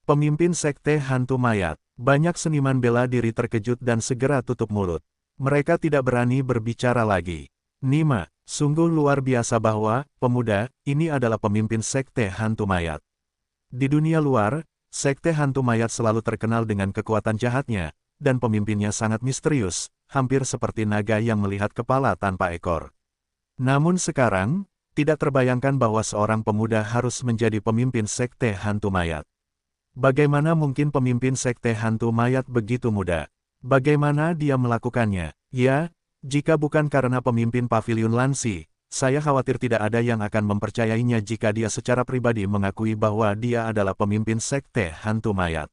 Pemimpin Sekte Hantu Mayat, banyak seniman bela diri terkejut dan segera tutup mulut. Mereka tidak berani berbicara lagi. Nima, sungguh luar biasa bahwa, pemuda, ini adalah pemimpin Sekte Hantu Mayat. Di dunia luar, Sekte Hantu Mayat selalu terkenal dengan kekuatan jahatnya, dan pemimpinnya sangat misterius, hampir seperti naga yang melihat kepala tanpa ekor. Namun sekarang, tidak terbayangkan bahwa seorang pemuda harus menjadi pemimpin Sekte Hantu Mayat. Bagaimana mungkin pemimpin Sekte Hantu Mayat begitu muda? Bagaimana dia melakukannya? Ya, jika bukan karena pemimpin Paviliun Lanxi, saya khawatir tidak ada yang akan mempercayainya jika dia secara pribadi mengakui bahwa dia adalah pemimpin Sekte Hantu Mayat.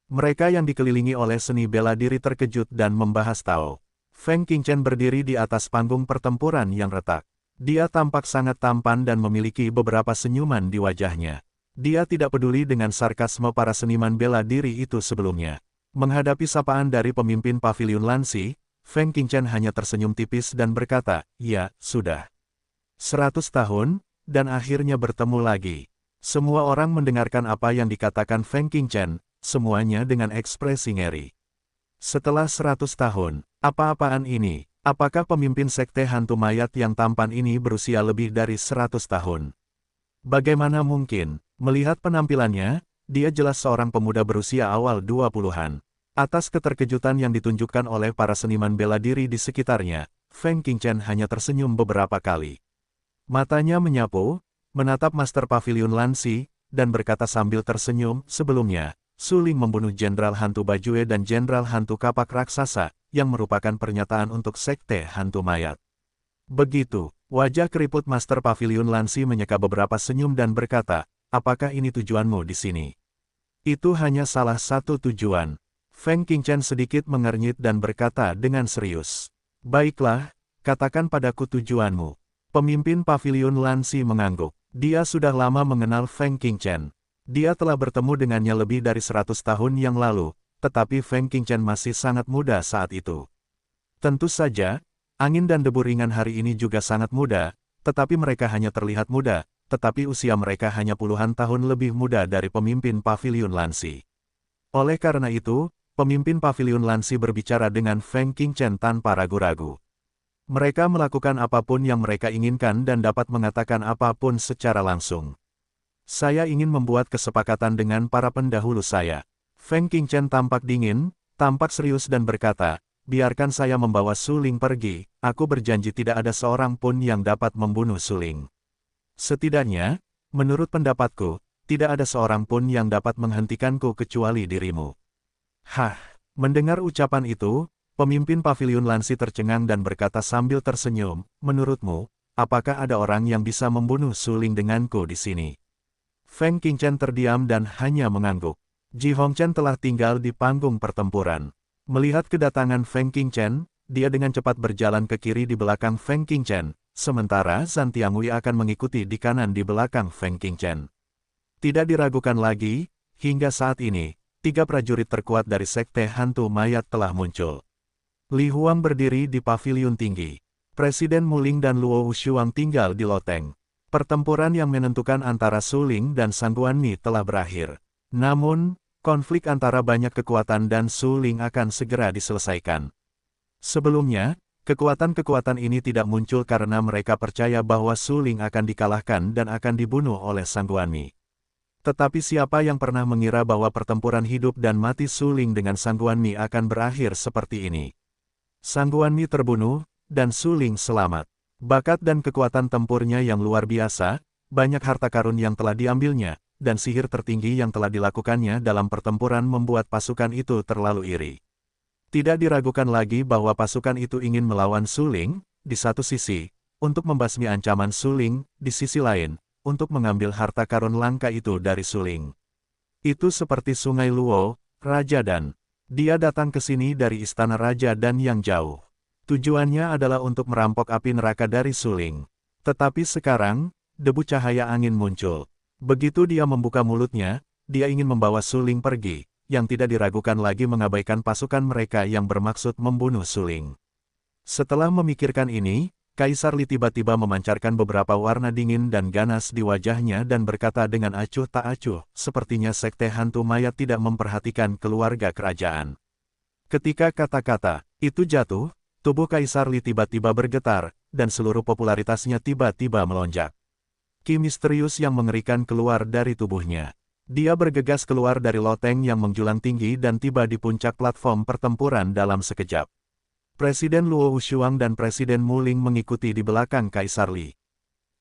Mereka yang dikelilingi oleh seni bela diri terkejut dan membahas Tao. Feng Qingchen berdiri di atas panggung pertempuran yang retak. Dia tampak sangat tampan dan memiliki beberapa senyuman di wajahnya. Dia tidak peduli dengan sarkasme para seniman bela diri itu sebelumnya. Menghadapi sapaan dari pemimpin Paviliun Lanxi, Feng Qingchen hanya tersenyum tipis dan berkata, ya, sudah. 100 tahun, dan akhirnya bertemu lagi. Semua orang mendengarkan apa yang dikatakan Feng Qingchen, semuanya dengan ekspresi ngeri. Setelah 100 tahun, apa-apaan ini? Apakah pemimpin Sekte Hantu Mayat yang tampan ini berusia lebih dari 100 tahun? Bagaimana mungkin? Melihat penampilannya, dia jelas seorang pemuda berusia awal 20-an. Atas keterkejutan yang ditunjukkan oleh para seniman bela diri di sekitarnya, Feng Qingchen hanya tersenyum beberapa kali. Matanya menyapu, menatap Master Paviliun Lanxi, dan berkata sambil tersenyum, sebelumnya, Suling membunuh Jenderal Hantu Bajue dan Jenderal Hantu Kapak Raksasa, yang merupakan pernyataan untuk Sekte Hantu Mayat. Begitu, wajah keriput Master Paviliun Lanxi menyeka beberapa senyum dan berkata, apakah ini tujuanmu di sini? Itu hanya salah satu tujuan. Feng Qingchen sedikit mengernyit dan berkata dengan serius. Baiklah, katakan padaku tujuanmu. Pemimpin Paviliun Lanxi mengangguk. Dia sudah lama mengenal Feng Qingchen. Dia telah bertemu dengannya lebih dari 100 tahun yang lalu, tetapi Feng Qingchen masih sangat muda saat itu. Tentu saja, angin dan debu ringan hari ini juga sangat muda, tetapi mereka hanya terlihat muda, tetapi usia mereka hanya puluhan tahun lebih muda dari pemimpin Paviliun Lanxi. Oleh karena itu, pemimpin Paviliun Lanxi berbicara dengan Feng Qingchen tanpa ragu-ragu. Mereka melakukan apapun yang mereka inginkan dan dapat mengatakan apapun secara langsung. Saya ingin membuat kesepakatan dengan para pendahulu saya. Feng Qingchen tampak dingin, tampak serius dan berkata, biarkan saya membawa Su Ling pergi, aku berjanji tidak ada seorang pun yang dapat membunuh Su Ling. Setidaknya, menurut pendapatku, tidak ada seorang pun yang dapat menghentikanku kecuali dirimu. Hah, mendengar ucapan itu, pemimpin paviliun Lansi tercengang dan berkata sambil tersenyum, menurutmu, apakah ada orang yang bisa membunuh Su Ling denganku di sini? Feng Qingchen terdiam dan hanya mengangguk. Ji Hongchen telah tinggal di panggung pertempuran. Melihat kedatangan Feng Qingchen, dia dengan cepat berjalan ke kiri di belakang Feng Qingchen, sementara Zhan Tiangui akan mengikuti di kanan di belakang Feng Qingchen. Tidak diragukan lagi, hingga saat ini, 3 prajurit terkuat dari Sekte Hantu Mayat telah muncul. Li Huang berdiri di paviliun tinggi. Presiden Muling dan Luo Wushuang tinggal di loteng. Pertempuran yang menentukan antara Su Ling dan Sang Guanmi telah berakhir. Namun, konflik antara banyak kekuatan dan Su Ling akan segera diselesaikan. Sebelumnya, kekuatan-kekuatan ini tidak muncul karena mereka percaya bahwa Su Ling akan dikalahkan dan akan dibunuh oleh Sang Guanmi. Tetapi siapa yang pernah mengira bahwa pertempuran hidup dan mati Su Ling dengan Sang Guanmi akan berakhir seperti ini? Sang Guanmi terbunuh, dan Su Ling selamat. Bakat dan kekuatan tempurnya yang luar biasa, banyak harta karun yang telah diambilnya, dan sihir tertinggi yang telah dilakukannya dalam pertempuran membuat pasukan itu terlalu iri. Tidak diragukan lagi bahwa pasukan itu ingin melawan Su Ling, di satu sisi, untuk membasmi ancaman Su Ling, di sisi lain, untuk mengambil harta karun langka itu dari Su Ling. Itu seperti Sungai Luo, Raja Dan. Dia datang ke sini dari istana Raja Dan yang jauh. Tujuannya adalah untuk merampok api neraka dari Su Ling. Tetapi sekarang, debu cahaya angin muncul. Begitu dia membuka mulutnya, dia ingin membawa Su Ling pergi, yang tidak diragukan lagi mengabaikan pasukan mereka yang bermaksud membunuh Su Ling. Setelah memikirkan ini, Kaisar Li tiba-tiba memancarkan beberapa warna dingin dan ganas di wajahnya dan berkata dengan acuh tak acuh, sepertinya Sekte Hantu Mayat tidak memperhatikan keluarga kerajaan. Ketika kata-kata itu jatuh, tubuh Kaisar Li tiba-tiba bergetar, dan seluruh popularitasnya tiba-tiba melonjak. Ki misterius yang mengerikan keluar dari tubuhnya. Dia bergegas keluar dari loteng yang menjulang tinggi dan tiba di puncak platform pertempuran dalam sekejap. Presiden Luo Wushuang dan Presiden Muling mengikuti di belakang Kaisar Li.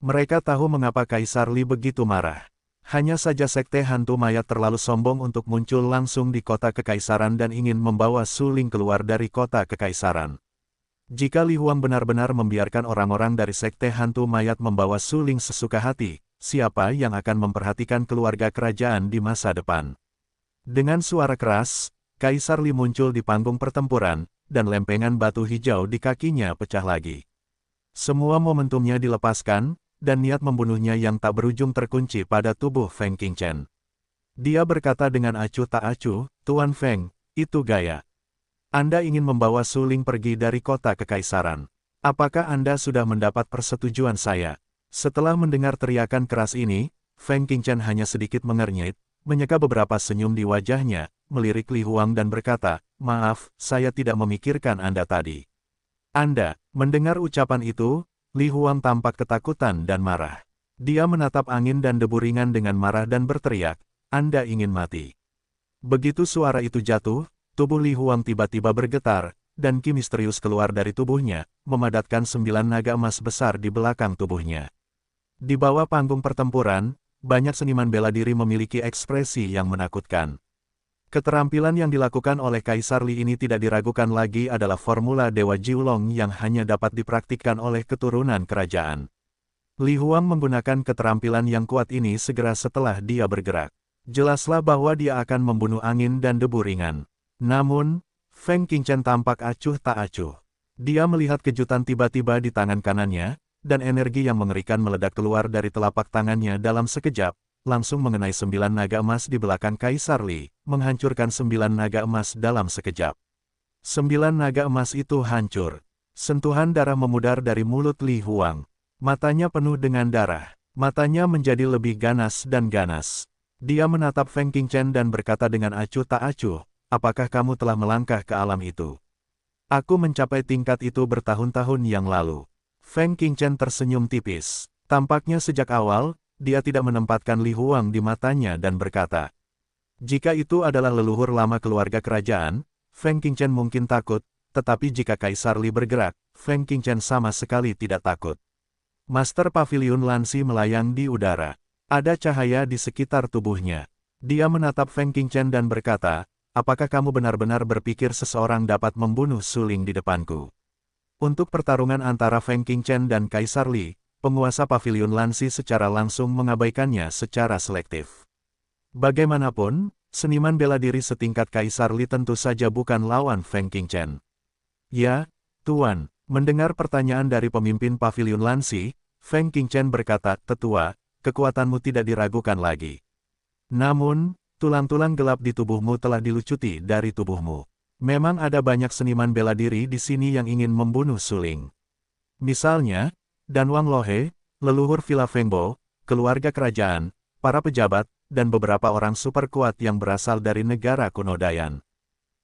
Mereka tahu mengapa Kaisar Li begitu marah. Hanya saja Sekte Hantu Mayat terlalu sombong untuk muncul langsung di kota kekaisaran dan ingin membawa Su Ling keluar dari kota kekaisaran. Jika Li Huang benar-benar membiarkan orang-orang dari Sekte Hantu Mayat membawa Su Ling sesuka hati, siapa yang akan memperhatikan keluarga kerajaan di masa depan? Dengan suara keras, Kaisar Li muncul di panggung pertempuran, dan lempengan batu hijau di kakinya pecah lagi. Semua momentumnya dilepaskan, dan niat membunuhnya yang tak berujung terkunci pada tubuh Feng Qingchen. Dia berkata dengan acuh tak acuh, Tuan Feng, itu gaya. Anda ingin membawa Su Ling pergi dari kota kekaisaran. Apakah Anda sudah mendapat persetujuan saya? Setelah mendengar teriakan keras ini, Feng Qingchen hanya sedikit mengernyit, menyeka beberapa senyum di wajahnya, melirik Li Huang dan berkata, maaf, saya tidak memikirkan Anda tadi. Anda, mendengar ucapan itu, Li Huang tampak ketakutan dan marah. Dia menatap angin dan debu ringan dengan marah dan berteriak, Anda ingin mati. Begitu suara itu jatuh, tubuh Li Huang tiba-tiba bergetar, dan ki misterius keluar dari tubuhnya, memadatkan 9 naga emas besar di belakang tubuhnya. Di bawah panggung pertempuran, banyak seniman bela diri memiliki ekspresi yang menakutkan. Keterampilan yang dilakukan oleh Kaisar Li ini tidak diragukan lagi adalah formula Dewa Jiulong yang hanya dapat dipraktikkan oleh keturunan kerajaan. Li Huang menggunakan keterampilan yang kuat ini segera setelah dia bergerak. Jelaslah bahwa dia akan membunuh angin dan debu ringan. Namun, Feng Qingchen tampak acuh tak acuh. Dia melihat kejutan tiba-tiba di tangan kanannya, dan energi yang mengerikan meledak keluar dari telapak tangannya dalam sekejap, langsung mengenai 9 naga emas di belakang Kaisar Li, menghancurkan 9 naga emas dalam sekejap. 9 naga emas itu hancur. Sentuhan darah memudar dari mulut Li Huang. Matanya penuh dengan darah. Matanya menjadi lebih ganas dan ganas. Dia menatap Feng Qingchen dan berkata dengan acuh tak acuh, apakah kamu telah melangkah ke alam itu? Aku mencapai tingkat itu bertahun-tahun yang lalu. Feng Qingchen tersenyum tipis. Tampaknya sejak awal, dia tidak menempatkan Li Huang di matanya dan berkata, Jika itu adalah leluhur lama keluarga kerajaan, Feng Qingchen mungkin takut, tetapi jika Kaisar Li bergerak, Feng Qingchen sama sekali tidak takut. Master Pavilion Lansi melayang di udara. Ada cahaya di sekitar tubuhnya. Dia menatap Feng Qingchen dan berkata, apakah kamu benar-benar berpikir seseorang dapat membunuh Suling di depanku? Untuk pertarungan antara Feng Qingchen dan Kaisar Li, penguasa Pavilion Lansi secara langsung mengabaikannya secara selektif. Bagaimanapun, seniman bela diri setingkat Kaisar Li tentu saja bukan lawan Feng Qingchen. Ya, Tuan, mendengar pertanyaan dari pemimpin Pavilion Lansi, Feng Qingchen berkata, tetua, kekuatanmu tidak diragukan lagi. Namun, tulang-tulang gelap di tubuhmu telah dilucuti dari tubuhmu. Memang ada banyak seniman bela diri di sini yang ingin membunuh Suling. Misalnya, Dan Wang Lohe, leluhur Villa Fengbo, keluarga kerajaan, para pejabat, dan beberapa orang super kuat yang berasal dari negara kuno Dayan.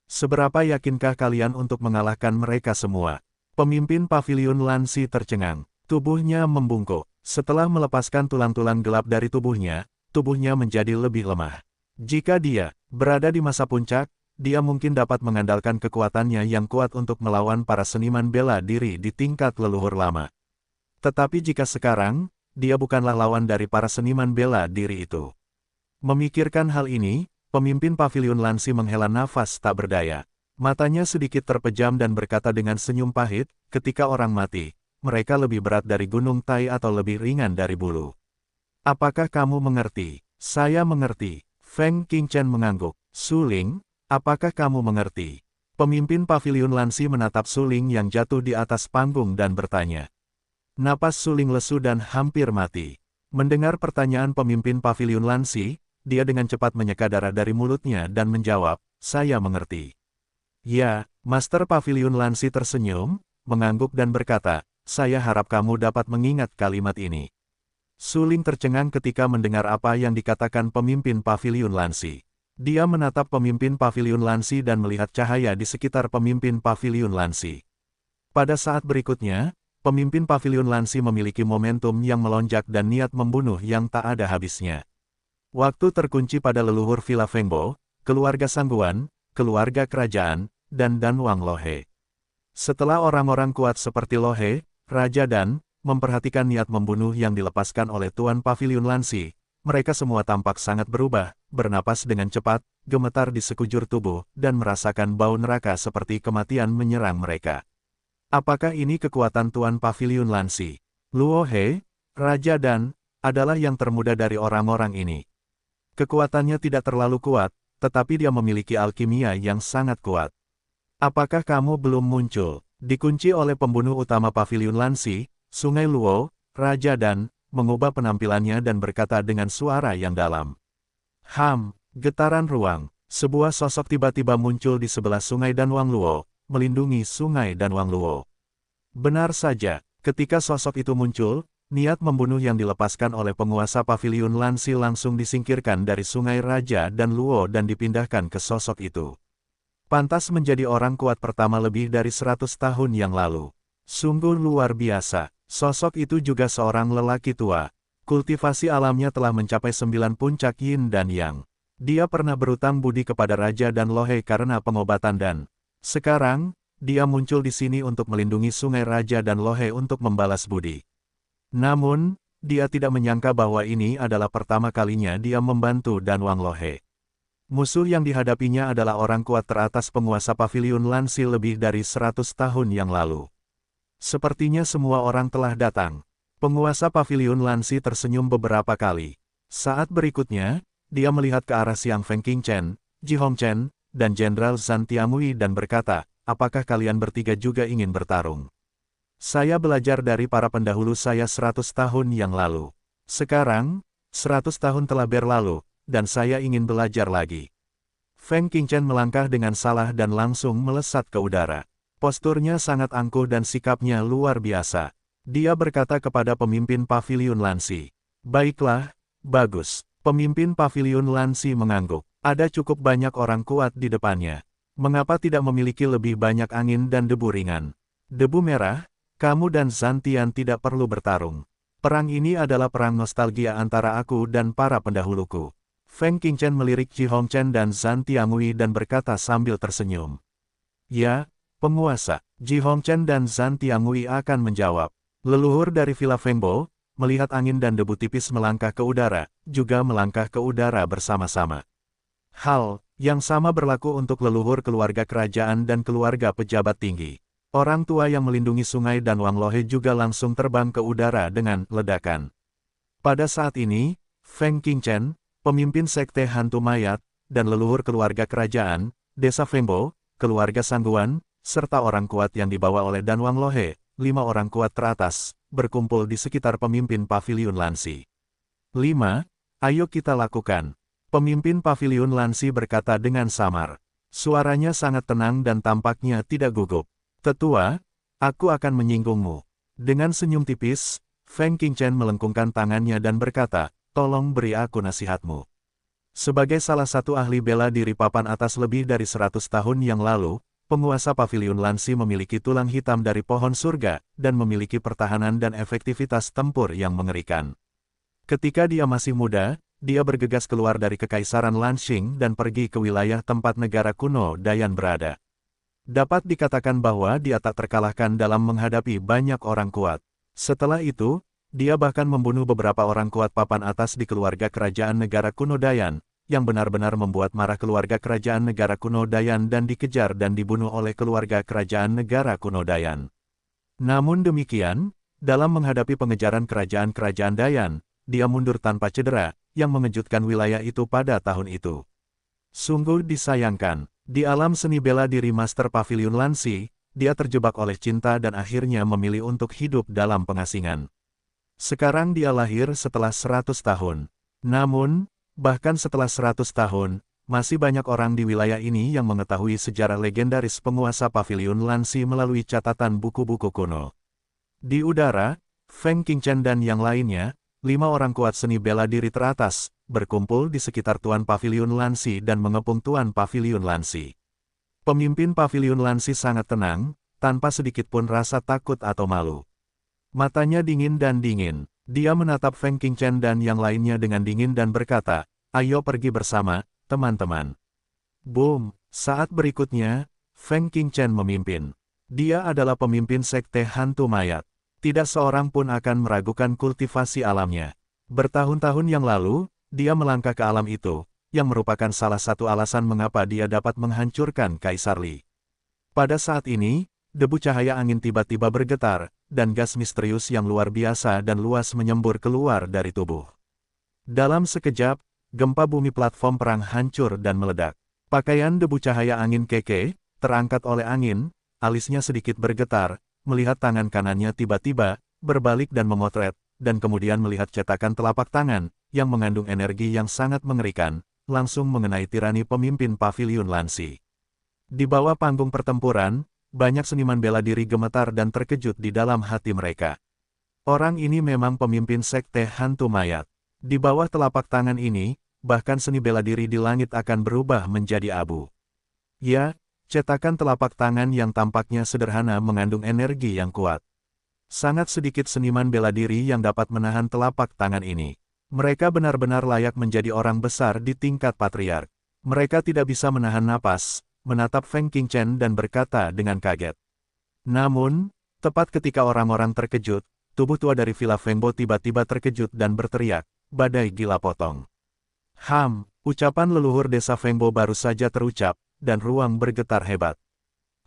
Seberapa yakinkah kalian untuk mengalahkan mereka semua? Pemimpin Pavilion Lansi tercengang. Tubuhnya membungkuk. Setelah melepaskan tulang-tulang gelap dari tubuhnya menjadi lebih lemah. Jika dia berada di masa puncak, dia mungkin dapat mengandalkan kekuatannya yang kuat untuk melawan para seniman bela diri di tingkat leluhur lama. Tetapi jika sekarang, dia bukanlah lawan dari para seniman bela diri itu. Memikirkan hal ini, pemimpin Pavilion Lansi menghela nafas tak berdaya. Matanya sedikit terpejam dan berkata dengan senyum pahit, ketika orang mati, mereka lebih berat dari gunung Tai atau lebih ringan dari bulu. Apakah kamu mengerti? Saya mengerti. Feng Qingchen mengangguk. Suling, apakah kamu mengerti? Pemimpin Pavilion Lansi menatap Suling yang jatuh di atas panggung dan bertanya. Napas Suling lesu dan hampir mati. Mendengar pertanyaan pemimpin Pavilion Lansi, dia dengan cepat menyeka darah dari mulutnya dan menjawab, saya mengerti. Ya, Master Pavilion Lansi tersenyum, mengangguk dan berkata, saya harap kamu dapat mengingat kalimat ini. Suling tercengang ketika mendengar apa yang dikatakan pemimpin Pavilion Lansi. Dia menatap pemimpin Pavilion Lansi dan melihat cahaya di sekitar pemimpin Pavilion Lansi. Pada saat berikutnya, pemimpin Pavilion Lansi memiliki momentum yang melonjak dan niat membunuh yang tak ada habisnya. Waktu terkunci pada leluhur Villa Fengbo, keluarga Sangguan, keluarga kerajaan, dan Dan Wang Lohe. Setelah orang-orang kuat seperti Lohe, Raja Dan, memperhatikan niat membunuh yang dilepaskan oleh Tuan Pavilion Lansi, mereka semua tampak sangat berubah, bernapas dengan cepat, gemetar di sekujur tubuh, dan merasakan bau neraka seperti kematian menyerang mereka. Apakah ini kekuatan Tuan Pavilion Lansi? Luo He, Raja Dan, adalah yang termuda dari orang-orang ini. Kekuatannya tidak terlalu kuat, tetapi dia memiliki alkimia yang sangat kuat. Apakah kamu belum muncul? Dikunci oleh pembunuh utama Pavilion Lansi, Sungai Luo, Raja Dan, mengubah penampilannya dan berkata dengan suara yang dalam. Getaran ruang. Sebuah sosok tiba-tiba muncul di sebelah Sungai Dan Wang Luo, melindungi Sungai Dan Wang Luo. Benar saja, ketika sosok itu muncul, niat membunuh yang dilepaskan oleh penguasa Pavilion Lansi langsung disingkirkan dari Sungai Raja Dan Luo dan dipindahkan ke sosok itu. Pantas menjadi orang kuat pertama lebih dari 100 tahun yang lalu. Sungguh luar biasa. Sosok itu juga seorang lelaki tua. Kultivasi alamnya telah mencapai 9 puncak Yin dan Yang. Dia pernah berutang budi kepada Raja Dan Lohe karena pengobatan dan sekarang, dia muncul di sini untuk melindungi Sungai Raja Dan Lohe untuk membalas budi. Namun, dia tidak menyangka bahwa ini adalah pertama kalinya dia membantu Dan Wang Lohe. Musuh yang dihadapinya adalah orang kuat teratas penguasa Pavilion Lansi lebih dari 100 tahun yang lalu. Sepertinya semua orang telah datang. Penguasa Pavilion Lansi tersenyum beberapa kali. Saat berikutnya, dia melihat ke arah Xiang Feng Qingchen, Ji Hongchen, dan Jenderal Zhan Tiamui dan berkata, apakah kalian bertiga juga ingin bertarung? Saya belajar dari para pendahulu saya 100 tahun yang lalu. Sekarang, 100 tahun telah berlalu, dan saya ingin belajar lagi. Feng Qingchen melangkah dengan salah dan langsung melesat ke udara. Posturnya sangat angkuh dan sikapnya luar biasa. Dia berkata kepada pemimpin Pavilion Lansi. Baiklah, bagus. Pemimpin Pavilion Lansi mengangguk. Ada cukup banyak orang kuat di depannya. Mengapa tidak memiliki lebih banyak angin dan debu ringan? Debu merah, kamu dan Zhan Tian tidak perlu bertarung. Perang ini adalah perang nostalgia antara aku dan para pendahuluku. Feng Qingchen melirik Ji Hongchen dan Zhan Tiangui dan berkata sambil tersenyum. Ya, penguasa. Ji Hongchen dan Zhan Tiangui akan menjawab. Leluhur dari Villa Fengbo, melihat angin dan debu tipis melangkah ke udara, juga melangkah ke udara bersama-sama. Hal yang sama berlaku untuk leluhur keluarga kerajaan dan keluarga pejabat tinggi. Orang tua yang melindungi sungai dan Wang Lohe juga langsung terbang ke udara dengan ledakan. Pada saat ini, Feng Qingchen, pemimpin sekte hantu mayat, dan leluhur keluarga kerajaan, desa Fengbo, keluarga Sangguan, serta orang kuat yang dibawa oleh Dan Wang Lohe, 5 orang kuat teratas, berkumpul di sekitar pemimpin paviliun Lansi. 5. Ayo kita lakukan. Pemimpin paviliun Lansi berkata dengan samar. Suaranya sangat tenang dan tampaknya tidak gugup. Tetua, aku akan menyinggungmu. Dengan senyum tipis, Feng Qingchen melengkungkan tangannya dan berkata, tolong beri aku nasihatmu. Sebagai salah satu ahli bela diri papan atas lebih dari 100 tahun yang lalu, penguasa paviliun Lansi memiliki tulang hitam dari pohon surga, dan memiliki pertahanan dan efektivitas tempur yang mengerikan. Ketika dia masih muda, dia bergegas keluar dari Kekaisaran Lanxing dan pergi ke wilayah tempat negara kuno Dayan berada. Dapat dikatakan bahwa dia tak terkalahkan dalam menghadapi banyak orang kuat. Setelah itu, dia bahkan membunuh beberapa orang kuat papan atas di keluarga kerajaan negara kuno Dayan, yang benar-benar membuat marah keluarga kerajaan negara kuno Dayan dan dikejar dan dibunuh oleh keluarga kerajaan negara kuno Dayan. Namun demikian, dalam menghadapi pengejaran kerajaan-kerajaan Dayan, dia mundur tanpa cedera, yang mengejutkan wilayah itu pada tahun itu. Sungguh disayangkan, di alam seni bela diri Master Pavilion Lansi, dia terjebak oleh cinta dan akhirnya memilih untuk hidup dalam pengasingan. Sekarang dia lahir setelah 100 tahun. Namun, bahkan setelah 100 tahun, masih banyak orang di wilayah ini yang mengetahui sejarah legendaris penguasa Pavilion Lansi melalui catatan buku-buku kuno. Di udara, Feng Qingchen dan yang lainnya, 5 orang kuat seni bela diri teratas, berkumpul di sekitar Tuan Pavilion Lansi dan mengepung Tuan Pavilion Lansi. Pemimpin Pavilion Lansi sangat tenang, tanpa sedikit pun rasa takut atau malu. Matanya dingin dan dingin, dia menatap Feng Qingchen dan yang lainnya dengan dingin dan berkata, ayo pergi bersama, teman-teman. Boom, saat berikutnya, Feng Qingchen memimpin. Dia adalah pemimpin sekte hantu mayat. Tidak seorang pun akan meragukan kultivasi alamnya. Bertahun-tahun yang lalu, dia melangkah ke alam itu, yang merupakan salah satu alasan mengapa dia dapat menghancurkan Kaisar Li. Pada saat ini, debu cahaya angin tiba-tiba bergetar, dan gas misterius yang luar biasa dan luas menyembur keluar dari tubuh. Dalam sekejap, gempa bumi platform perang hancur dan meledak. Pakaian debu cahaya angin Keke, terangkat oleh angin, alisnya sedikit bergetar, melihat tangan kanannya tiba-tiba, berbalik dan memotret, dan kemudian melihat cetakan telapak tangan, yang mengandung energi yang sangat mengerikan, langsung mengenai tirani pemimpin Pavilion Lansi. Di bawah panggung pertempuran, banyak seniman bela diri gemetar dan terkejut di dalam hati mereka. Orang ini memang pemimpin sekte hantu mayat. Di bawah telapak tangan ini, bahkan seni bela diri di langit akan berubah menjadi abu. Ya, cetakan telapak tangan yang tampaknya sederhana mengandung energi yang kuat. Sangat sedikit seniman bela diri yang dapat menahan telapak tangan ini. Mereka benar-benar layak menjadi orang besar di tingkat patriark. Mereka tidak bisa menahan napas, menatap Feng Qingchen dan berkata dengan kaget. Namun, tepat ketika orang-orang terkejut, tubuh tua dari Villa Fengbo tiba-tiba terkejut dan berteriak, badai gila potong. Ucapan leluhur desa Fengbo baru saja terucap, dan ruang bergetar hebat.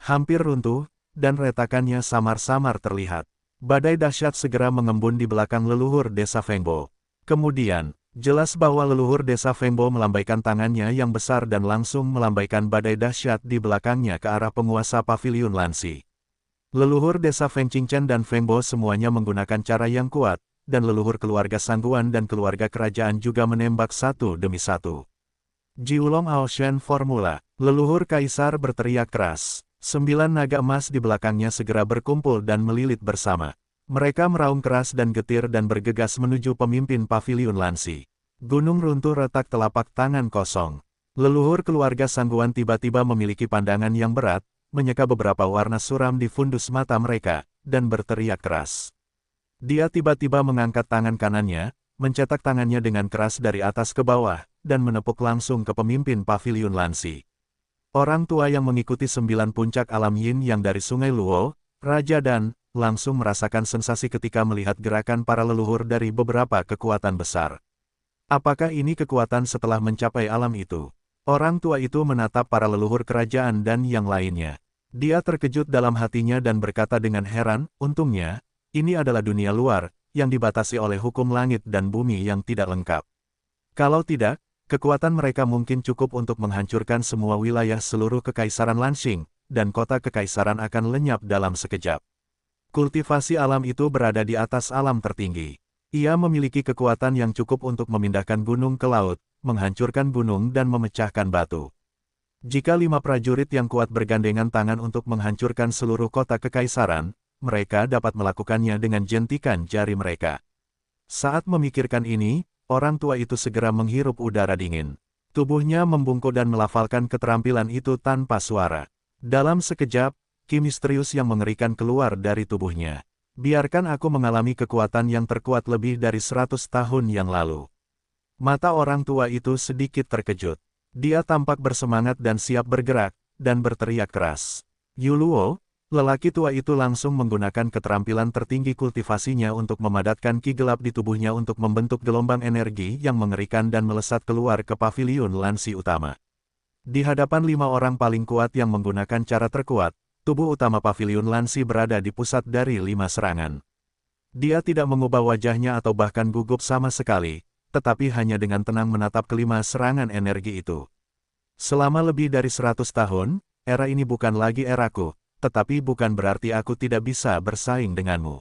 Hampir runtuh, dan retakannya samar-samar terlihat. Badai dahsyat segera mengembun di belakang leluhur desa Fengbo. Kemudian, jelas bahwa leluhur desa Fengbo melambaikan tangannya yang besar dan langsung melambaikan badai dahsyat di belakangnya ke arah penguasa Pavilion Lansi. Leluhur desa Feng Qingchen dan Fengbo semuanya menggunakan cara yang kuat, dan leluhur keluarga Sangguan dan keluarga kerajaan juga menembak satu demi satu. Jiulong Aoshen Formula, leluhur kaisar berteriak keras. 9 naga emas di belakangnya segera berkumpul dan melilit bersama. Mereka meraung keras dan getir dan bergegas menuju pemimpin Pavilion Lansi. Gunung runtuh retak telapak tangan kosong. Leluhur keluarga Sangguan tiba-tiba memiliki pandangan yang berat, menyeka beberapa warna suram di fundus mata mereka, dan berteriak keras. Dia tiba-tiba mengangkat tangan kanannya, mencetak tangannya dengan keras dari atas ke bawah, dan menepuk langsung ke pemimpin paviliun Lansi. Orang tua yang mengikuti 9 puncak alam yin yang dari Sungai Luo, Raja Dan, langsung merasakan sensasi ketika melihat gerakan para leluhur dari beberapa kekuatan besar. Apakah ini kekuatan setelah mencapai alam itu? Orang tua itu menatap para leluhur kerajaan dan yang lainnya. Dia terkejut dalam hatinya dan berkata dengan heran, untungnya, ini adalah dunia luar, yang dibatasi oleh hukum langit dan bumi yang tidak lengkap. Kalau tidak, kekuatan mereka mungkin cukup untuk menghancurkan semua wilayah seluruh Kekaisaran Lanxing, dan kota Kekaisaran akan lenyap dalam sekejap. Kultivasi alam itu berada di atas alam tertinggi. Ia memiliki kekuatan yang cukup untuk memindahkan gunung ke laut, menghancurkan gunung dan memecahkan batu. Jika 5 prajurit yang kuat bergandengan tangan untuk menghancurkan seluruh kota Kekaisaran, mereka dapat melakukannya dengan jentikan jari mereka. Saat memikirkan ini, orang tua itu segera menghirup udara dingin. Tubuhnya membungkuk dan melafalkan keterampilan itu tanpa suara. Dalam sekejap, ki misterius yang mengerikan keluar dari tubuhnya. Biarkan aku mengalami kekuatan yang terkuat lebih dari 100 tahun yang lalu. Mata orang tua itu sedikit terkejut. Dia tampak bersemangat dan siap bergerak, dan berteriak keras. Yuluo, lelaki tua itu langsung menggunakan keterampilan tertinggi kultivasinya untuk memadatkan ki gelap di tubuhnya untuk membentuk gelombang energi yang mengerikan dan melesat keluar ke paviliun Lansi utama. Di hadapan 5 orang paling kuat yang menggunakan cara terkuat, tubuh utama paviliun Lansi berada di pusat dari 5 serangan. Dia tidak mengubah wajahnya atau bahkan gugup sama sekali, tetapi hanya dengan tenang menatap kelima serangan energi itu. Selama lebih dari 100 tahun, era ini bukan lagi eraku, tetapi bukan berarti aku tidak bisa bersaing denganmu.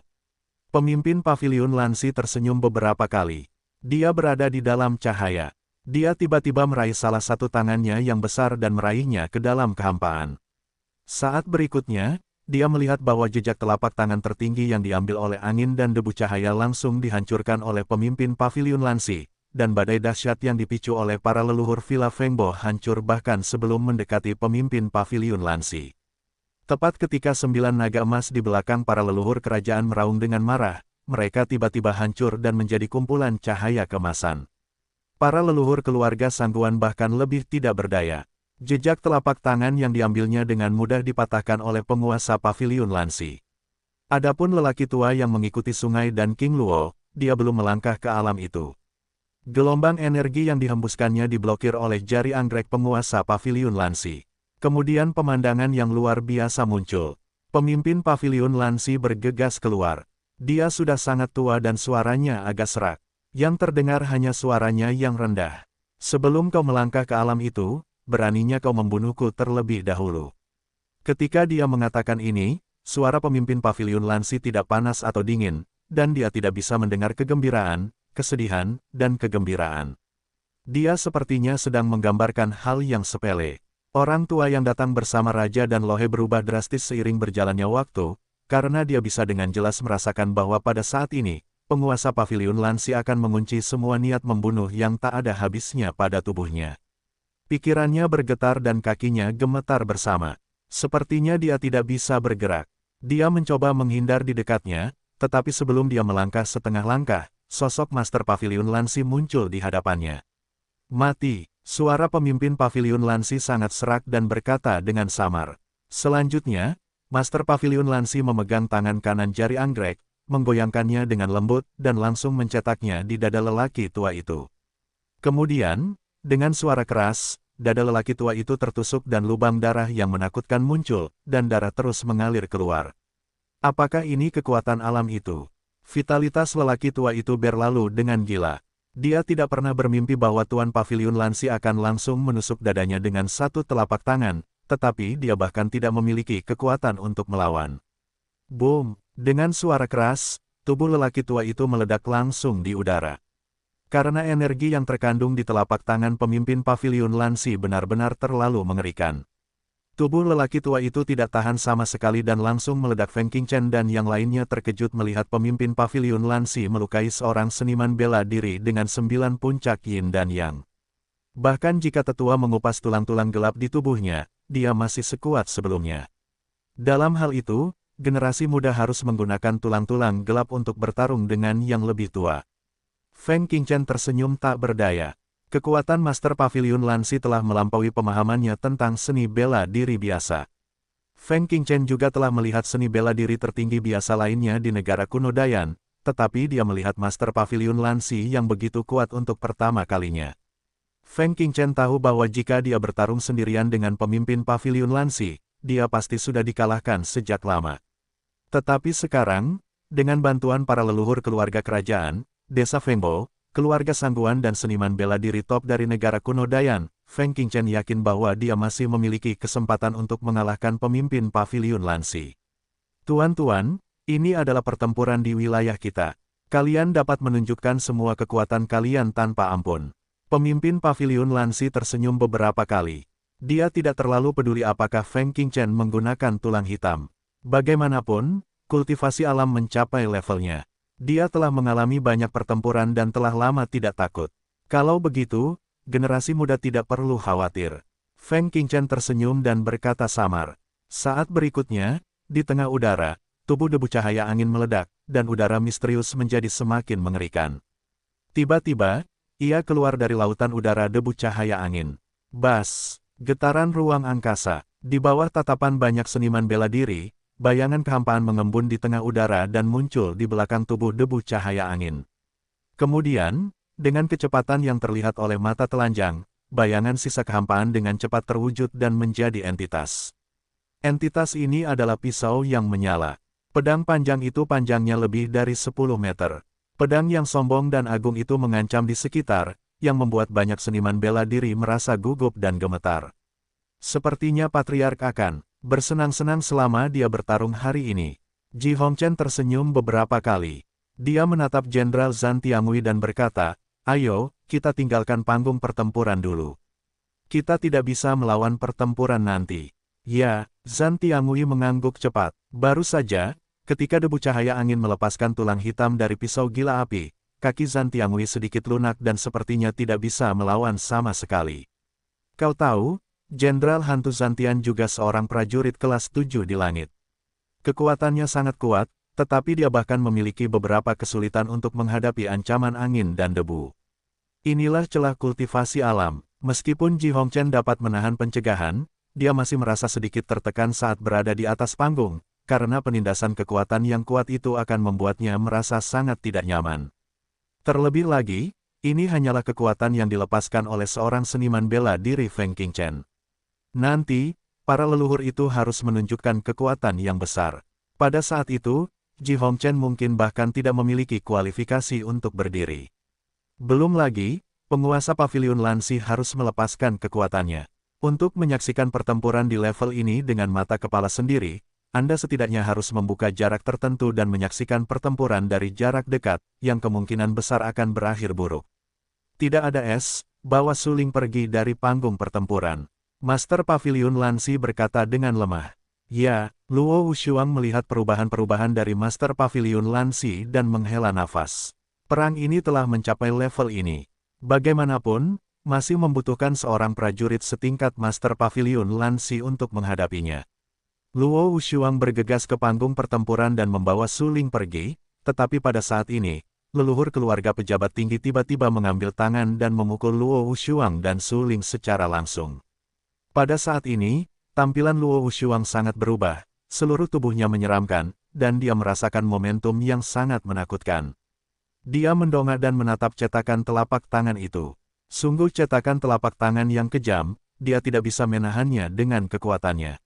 Pemimpin paviliun Lansi tersenyum beberapa kali. Dia berada di dalam cahaya. Dia tiba-tiba meraih salah satu tangannya yang besar dan meraihnya ke dalam kehampaan. Saat berikutnya, dia melihat bahwa jejak telapak tangan tertinggi yang diambil oleh angin dan debu cahaya langsung dihancurkan oleh pemimpin paviliun Lansi, dan badai dahsyat yang dipicu oleh para leluhur Villa Fengbo hancur bahkan sebelum mendekati pemimpin paviliun Lansi. Tepat ketika 9 naga emas di belakang para leluhur kerajaan meraung dengan marah, mereka tiba-tiba hancur dan menjadi kumpulan cahaya kemasan. Para leluhur keluarga Sangguan bahkan lebih tidak berdaya. Jejak telapak tangan yang diambilnya dengan mudah dipatahkan oleh penguasa paviliun Lansi. Adapun lelaki tua yang mengikuti sungai dan King Luo, dia belum melangkah ke alam itu. Gelombang energi yang dihembuskannya diblokir oleh jari anggrek penguasa paviliun Lansi. Kemudian pemandangan yang luar biasa muncul. Pemimpin paviliun Lansi bergegas keluar. Dia sudah sangat tua dan suaranya agak serak. Yang terdengar hanya suaranya yang rendah. Sebelum kau melangkah ke alam itu, beraninya kau membunuhku terlebih dahulu. Ketika dia mengatakan ini, suara pemimpin paviliun Lansi tidak panas atau dingin, dan dia tidak bisa mendengar kegembiraan, kesedihan, dan kegembiraan. Dia sepertinya sedang menggambarkan hal yang sepele. Orang tua yang datang bersama Raja dan Lohe berubah drastis seiring berjalannya waktu, karena dia bisa dengan jelas merasakan bahwa pada saat ini, penguasa paviliun Lansi akan mengunci semua niat membunuh yang tak ada habisnya pada tubuhnya. Pikirannya bergetar dan kakinya gemetar bersama. Sepertinya dia tidak bisa bergerak. Dia mencoba menghindar di dekatnya, tetapi sebelum dia melangkah setengah langkah, sosok Master Paviliun Lansi muncul di hadapannya. Mati, suara pemimpin Paviliun Lansi sangat serak dan berkata dengan samar. Selanjutnya, Master Paviliun Lansi memegang tangan kanan jari anggrek, menggoyangkannya dengan lembut dan langsung mencetaknya di dada lelaki tua itu. Kemudian, dengan suara keras, dada lelaki tua itu tertusuk dan lubang darah yang menakutkan muncul, dan darah terus mengalir keluar. Apakah ini kekuatan alam itu? Vitalitas lelaki tua itu berlalu dengan gila. Dia tidak pernah bermimpi bahwa Tuan Paviliun Lansi akan langsung menusuk dadanya dengan satu telapak tangan, tetapi dia bahkan tidak memiliki kekuatan untuk melawan. Boom! Dengan suara keras, tubuh lelaki tua itu meledak langsung di udara. Karena energi yang terkandung di telapak tangan pemimpin paviliun Lansi benar-benar terlalu mengerikan. Tubuh lelaki tua itu tidak tahan sama sekali dan langsung meledak. Feng Qingchen dan yang lainnya terkejut melihat pemimpin paviliun Lansi melukai seorang seniman bela diri dengan 9 puncak yin dan yang. Bahkan jika tetua mengupas tulang-tulang gelap di tubuhnya, dia masih sekuat sebelumnya. Dalam hal itu, generasi muda harus menggunakan tulang-tulang gelap untuk bertarung dengan yang lebih tua. Feng Qingchen tersenyum tak berdaya. Kekuatan Master Pavilion Lansi telah melampaui pemahamannya tentang seni bela diri biasa. Feng Qingchen juga telah melihat seni bela diri tertinggi biasa lainnya di negara kuno Dayan, tetapi dia melihat Master Pavilion Lansi yang begitu kuat untuk pertama kalinya. Feng Qingchen tahu bahwa jika dia bertarung sendirian dengan pemimpin Pavilion Lansi, dia pasti sudah dikalahkan sejak lama. Tetapi sekarang, dengan bantuan para leluhur keluarga kerajaan, Desa Fengbo, keluarga sangguan dan seniman bela diri top dari negara kuno Dayan, Feng Qingchen yakin bahwa dia masih memiliki kesempatan untuk mengalahkan pemimpin Pavilion Lansi. Tuan-tuan, ini adalah pertempuran di wilayah kita. Kalian dapat menunjukkan semua kekuatan kalian tanpa ampun. Pemimpin Pavilion Lansi tersenyum beberapa kali. Dia tidak terlalu peduli apakah Feng Qingchen menggunakan tulang hitam. Bagaimanapun, kultivasi alam mencapai levelnya. Dia telah mengalami banyak pertempuran dan telah lama tidak takut. Kalau begitu, generasi muda tidak perlu khawatir. Feng Qingchen tersenyum dan berkata samar. Saat berikutnya, di tengah udara, tubuh debu cahaya angin meledak, dan udara misterius menjadi semakin mengerikan. Tiba-tiba, ia keluar dari lautan udara debu cahaya angin. Bas, getaran ruang angkasa. Di bawah tatapan banyak seniman bela diri, bayangan kehampaan mengembun di tengah udara dan muncul di belakang tubuh debu cahaya angin. Kemudian, dengan kecepatan yang terlihat oleh mata telanjang, bayangan sisa kehampaan dengan cepat terwujud dan menjadi entitas. Entitas ini adalah pisau yang menyala. Pedang panjang itu panjangnya lebih dari 10 meter. Pedang yang sombong dan agung itu mengancam di sekitar, yang membuat banyak seniman bela diri merasa gugup dan gemetar. Sepertinya Patriark akan bersenang-senang selama dia bertarung hari ini. Ji Hongchen tersenyum beberapa kali. Dia menatap Jenderal Zhan Tiangui dan berkata, "Ayo, kita tinggalkan panggung pertempuran dulu. Kita tidak bisa melawan pertempuran nanti." Ya, Zhan Tiangui mengangguk cepat. Baru saja, ketika debu cahaya angin melepaskan tulang hitam dari pisau gila api, kaki Zhan Tiangui sedikit lunak dan sepertinya tidak bisa melawan sama sekali. Kau tahu, Jenderal Hantu Zantian juga seorang prajurit kelas 7 di langit. Kekuatannya sangat kuat, tetapi dia bahkan memiliki beberapa kesulitan untuk menghadapi ancaman angin dan debu. Inilah celah kultivasi alam. Meskipun Ji Hongchen dapat menahan pencegahan, dia masih merasa sedikit tertekan saat berada di atas panggung, karena penindasan kekuatan yang kuat itu akan membuatnya merasa sangat tidak nyaman. Terlebih lagi, ini hanyalah kekuatan yang dilepaskan oleh seorang seniman bela diri Feng Qingchen. Nanti, para leluhur itu harus menunjukkan kekuatan yang besar. Pada saat itu, Ji Hongchen mungkin bahkan tidak memiliki kualifikasi untuk berdiri. Belum lagi, penguasa Pavilion Lansi harus melepaskan kekuatannya. Untuk menyaksikan pertempuran di level ini dengan mata kepala sendiri, Anda setidaknya harus membuka jarak tertentu dan menyaksikan pertempuran dari jarak dekat, yang kemungkinan besar akan berakhir buruk. Tidak ada es, bawa suling pergi dari panggung pertempuran. Master Pavilion Lansi berkata dengan lemah. Ya, Luo Wushuang melihat perubahan-perubahan dari Master Pavilion Lansi dan menghela nafas. Perang ini telah mencapai level ini. Bagaimanapun, masih membutuhkan seorang prajurit setingkat Master Pavilion Lansi untuk menghadapinya. Luo Wushuang bergegas ke panggung pertempuran dan membawa suling pergi, tetapi pada saat ini, leluhur keluarga pejabat tinggi tiba-tiba mengambil tangan dan memukul Luo Wushuang dan suling secara langsung. Pada saat ini, tampilan Luo Wushuang sangat berubah, seluruh tubuhnya menyeramkan, dan dia merasakan momentum yang sangat menakutkan. Dia mendongak dan menatap cetakan telapak tangan itu. Sungguh cetakan telapak tangan yang kejam, dia tidak bisa menahannya dengan kekuatannya.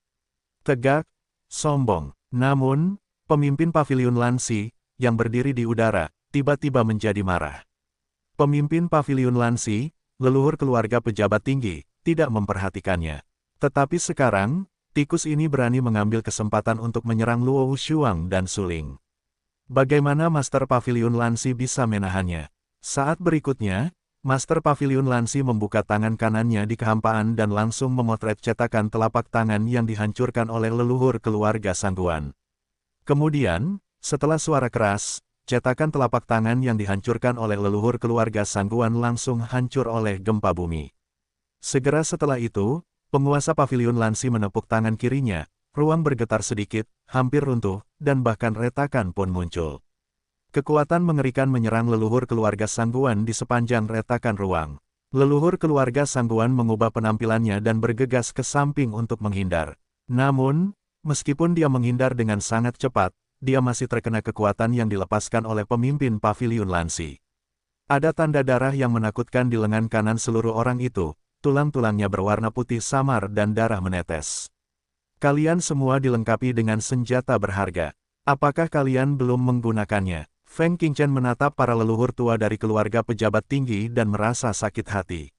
Tegak, sombong. Namun, pemimpin Pavilion Lansi, yang berdiri di udara, tiba-tiba menjadi marah. Pemimpin Pavilion Lansi, leluhur keluarga pejabat tinggi, tidak memperhatikannya. Tetapi sekarang, tikus ini berani mengambil kesempatan untuk menyerang Luo Wushuang dan suling. Bagaimana Master Pavilion Lansi bisa menahannya? Saat berikutnya, Master Pavilion Lansi membuka tangan kanannya di kehampaan dan langsung memotret cetakan telapak tangan yang dihancurkan oleh leluhur keluarga Sangguan. Kemudian, setelah suara keras, cetakan telapak tangan yang dihancurkan oleh leluhur keluarga Sangguan langsung hancur oleh gempa bumi. Segera setelah itu, penguasa Pavilion Lansi menepuk tangan kirinya, ruang bergetar sedikit, hampir runtuh, dan bahkan retakan pun muncul. Kekuatan mengerikan menyerang leluhur keluarga Sangguan di sepanjang retakan ruang. Leluhur keluarga Sangguan mengubah penampilannya dan bergegas ke samping untuk menghindar. Namun, meskipun dia menghindar dengan sangat cepat, dia masih terkena kekuatan yang dilepaskan oleh pemimpin Paviliun Lansi. Ada tanda darah yang menakutkan di lengan kanan seluruh orang itu, tulang-tulangnya berwarna putih samar dan darah menetes. Kalian semua dilengkapi dengan senjata berharga. Apakah kalian belum menggunakannya? Feng Qingchen menatap para leluhur tua dari keluarga pejabat tinggi dan merasa sakit hati.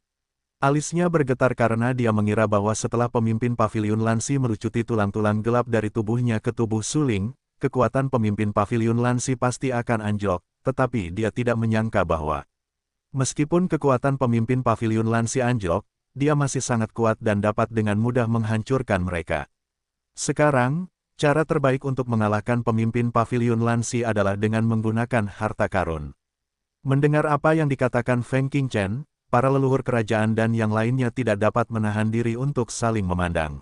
Alisnya bergetar karena dia mengira bahwa setelah pemimpin Paviliun Lansi melucuti tulang-tulang gelap dari tubuhnya ke tubuh Suling, kekuatan pemimpin Paviliun Lansi pasti akan anjlok, tetapi dia tidak menyangka bahwa meskipun kekuatan pemimpin Paviliun Lansi anjlok, dia masih sangat kuat dan dapat dengan mudah menghancurkan mereka. Sekarang, cara terbaik untuk mengalahkan pemimpin Paviliun Lansi adalah dengan menggunakan harta karun. Mendengar apa yang dikatakan Feng Qingchen, para leluhur kerajaan dan yang lainnya tidak dapat menahan diri untuk saling memandang.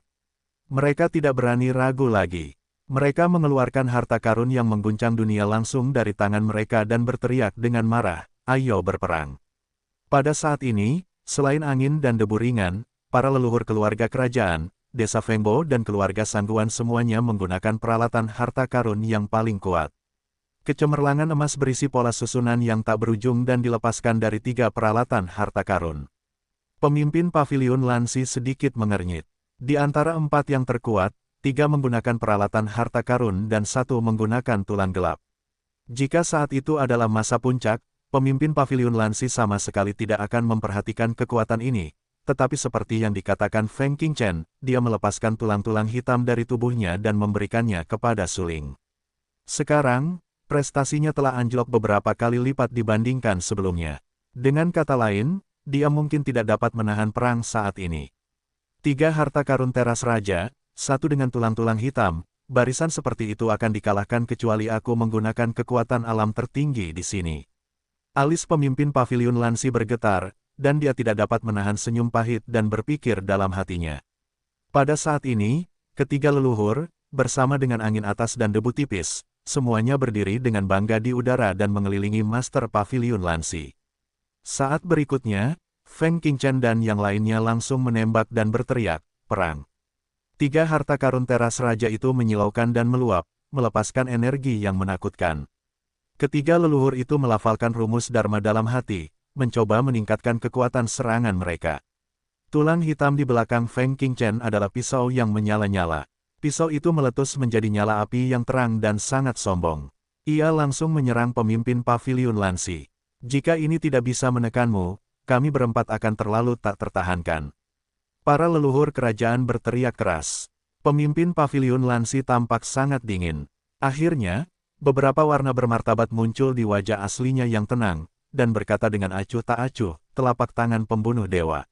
Mereka tidak berani ragu lagi. Mereka mengeluarkan harta karun yang mengguncang dunia langsung dari tangan mereka dan berteriak dengan marah, "Ayo berperang!" Pada saat ini, selain angin dan debu ringan, para leluhur keluarga kerajaan, Desa Fengbo dan keluarga Sangguan semuanya menggunakan peralatan harta karun yang paling kuat. Kecemerlangan emas berisi pola susunan yang tak berujung dan dilepaskan dari 3 peralatan harta karun. Pemimpin Paviliun Lansi sedikit mengernyit. Di antara 4 yang terkuat, 3 menggunakan peralatan harta karun dan 1 menggunakan tulang gelap. Jika saat itu adalah masa puncak, pemimpin Paviliun Lansi sama sekali tidak akan memperhatikan kekuatan ini. Tetapi seperti yang dikatakan Feng Qingchen, dia melepaskan tulang-tulang hitam dari tubuhnya dan memberikannya kepada Suling. Sekarang, prestasinya telah anjlok beberapa kali lipat dibandingkan sebelumnya. Dengan kata lain, dia mungkin tidak dapat menahan perang saat ini. 3 harta karun teras raja, 1 dengan tulang-tulang hitam, barisan seperti itu akan dikalahkan kecuali aku menggunakan kekuatan alam tertinggi di sini. Alis pemimpin Paviliun Lansi bergetar, dan dia tidak dapat menahan senyum pahit dan berpikir dalam hatinya. Pada saat ini, ketiga leluhur, bersama dengan angin atas dan debu tipis, semuanya berdiri dengan bangga di udara dan mengelilingi Master Paviliun Lansi. Saat berikutnya, Feng Qingchen dan yang lainnya langsung menembak dan berteriak, "Perang!" 3 harta karun teras raja itu menyilaukan dan meluap, melepaskan energi yang menakutkan. Ketiga leluhur itu melafalkan rumus Dharma dalam hati, mencoba meningkatkan kekuatan serangan mereka. Tulang hitam di belakang Feng Qingchen adalah pisau yang menyala-nyala. Pisau itu meletus menjadi nyala api yang terang dan sangat sombong. Ia langsung menyerang pemimpin Paviliun Lansi. "Jika ini tidak bisa menekanmu, kami berempat akan terlalu tak tertahankan." Para leluhur kerajaan berteriak keras. Pemimpin Paviliun Lansi tampak sangat dingin. Akhirnya, beberapa warna bermartabat muncul di wajah aslinya yang tenang, dan berkata dengan acuh tak acuh, telapak tangan pembunuh dewa.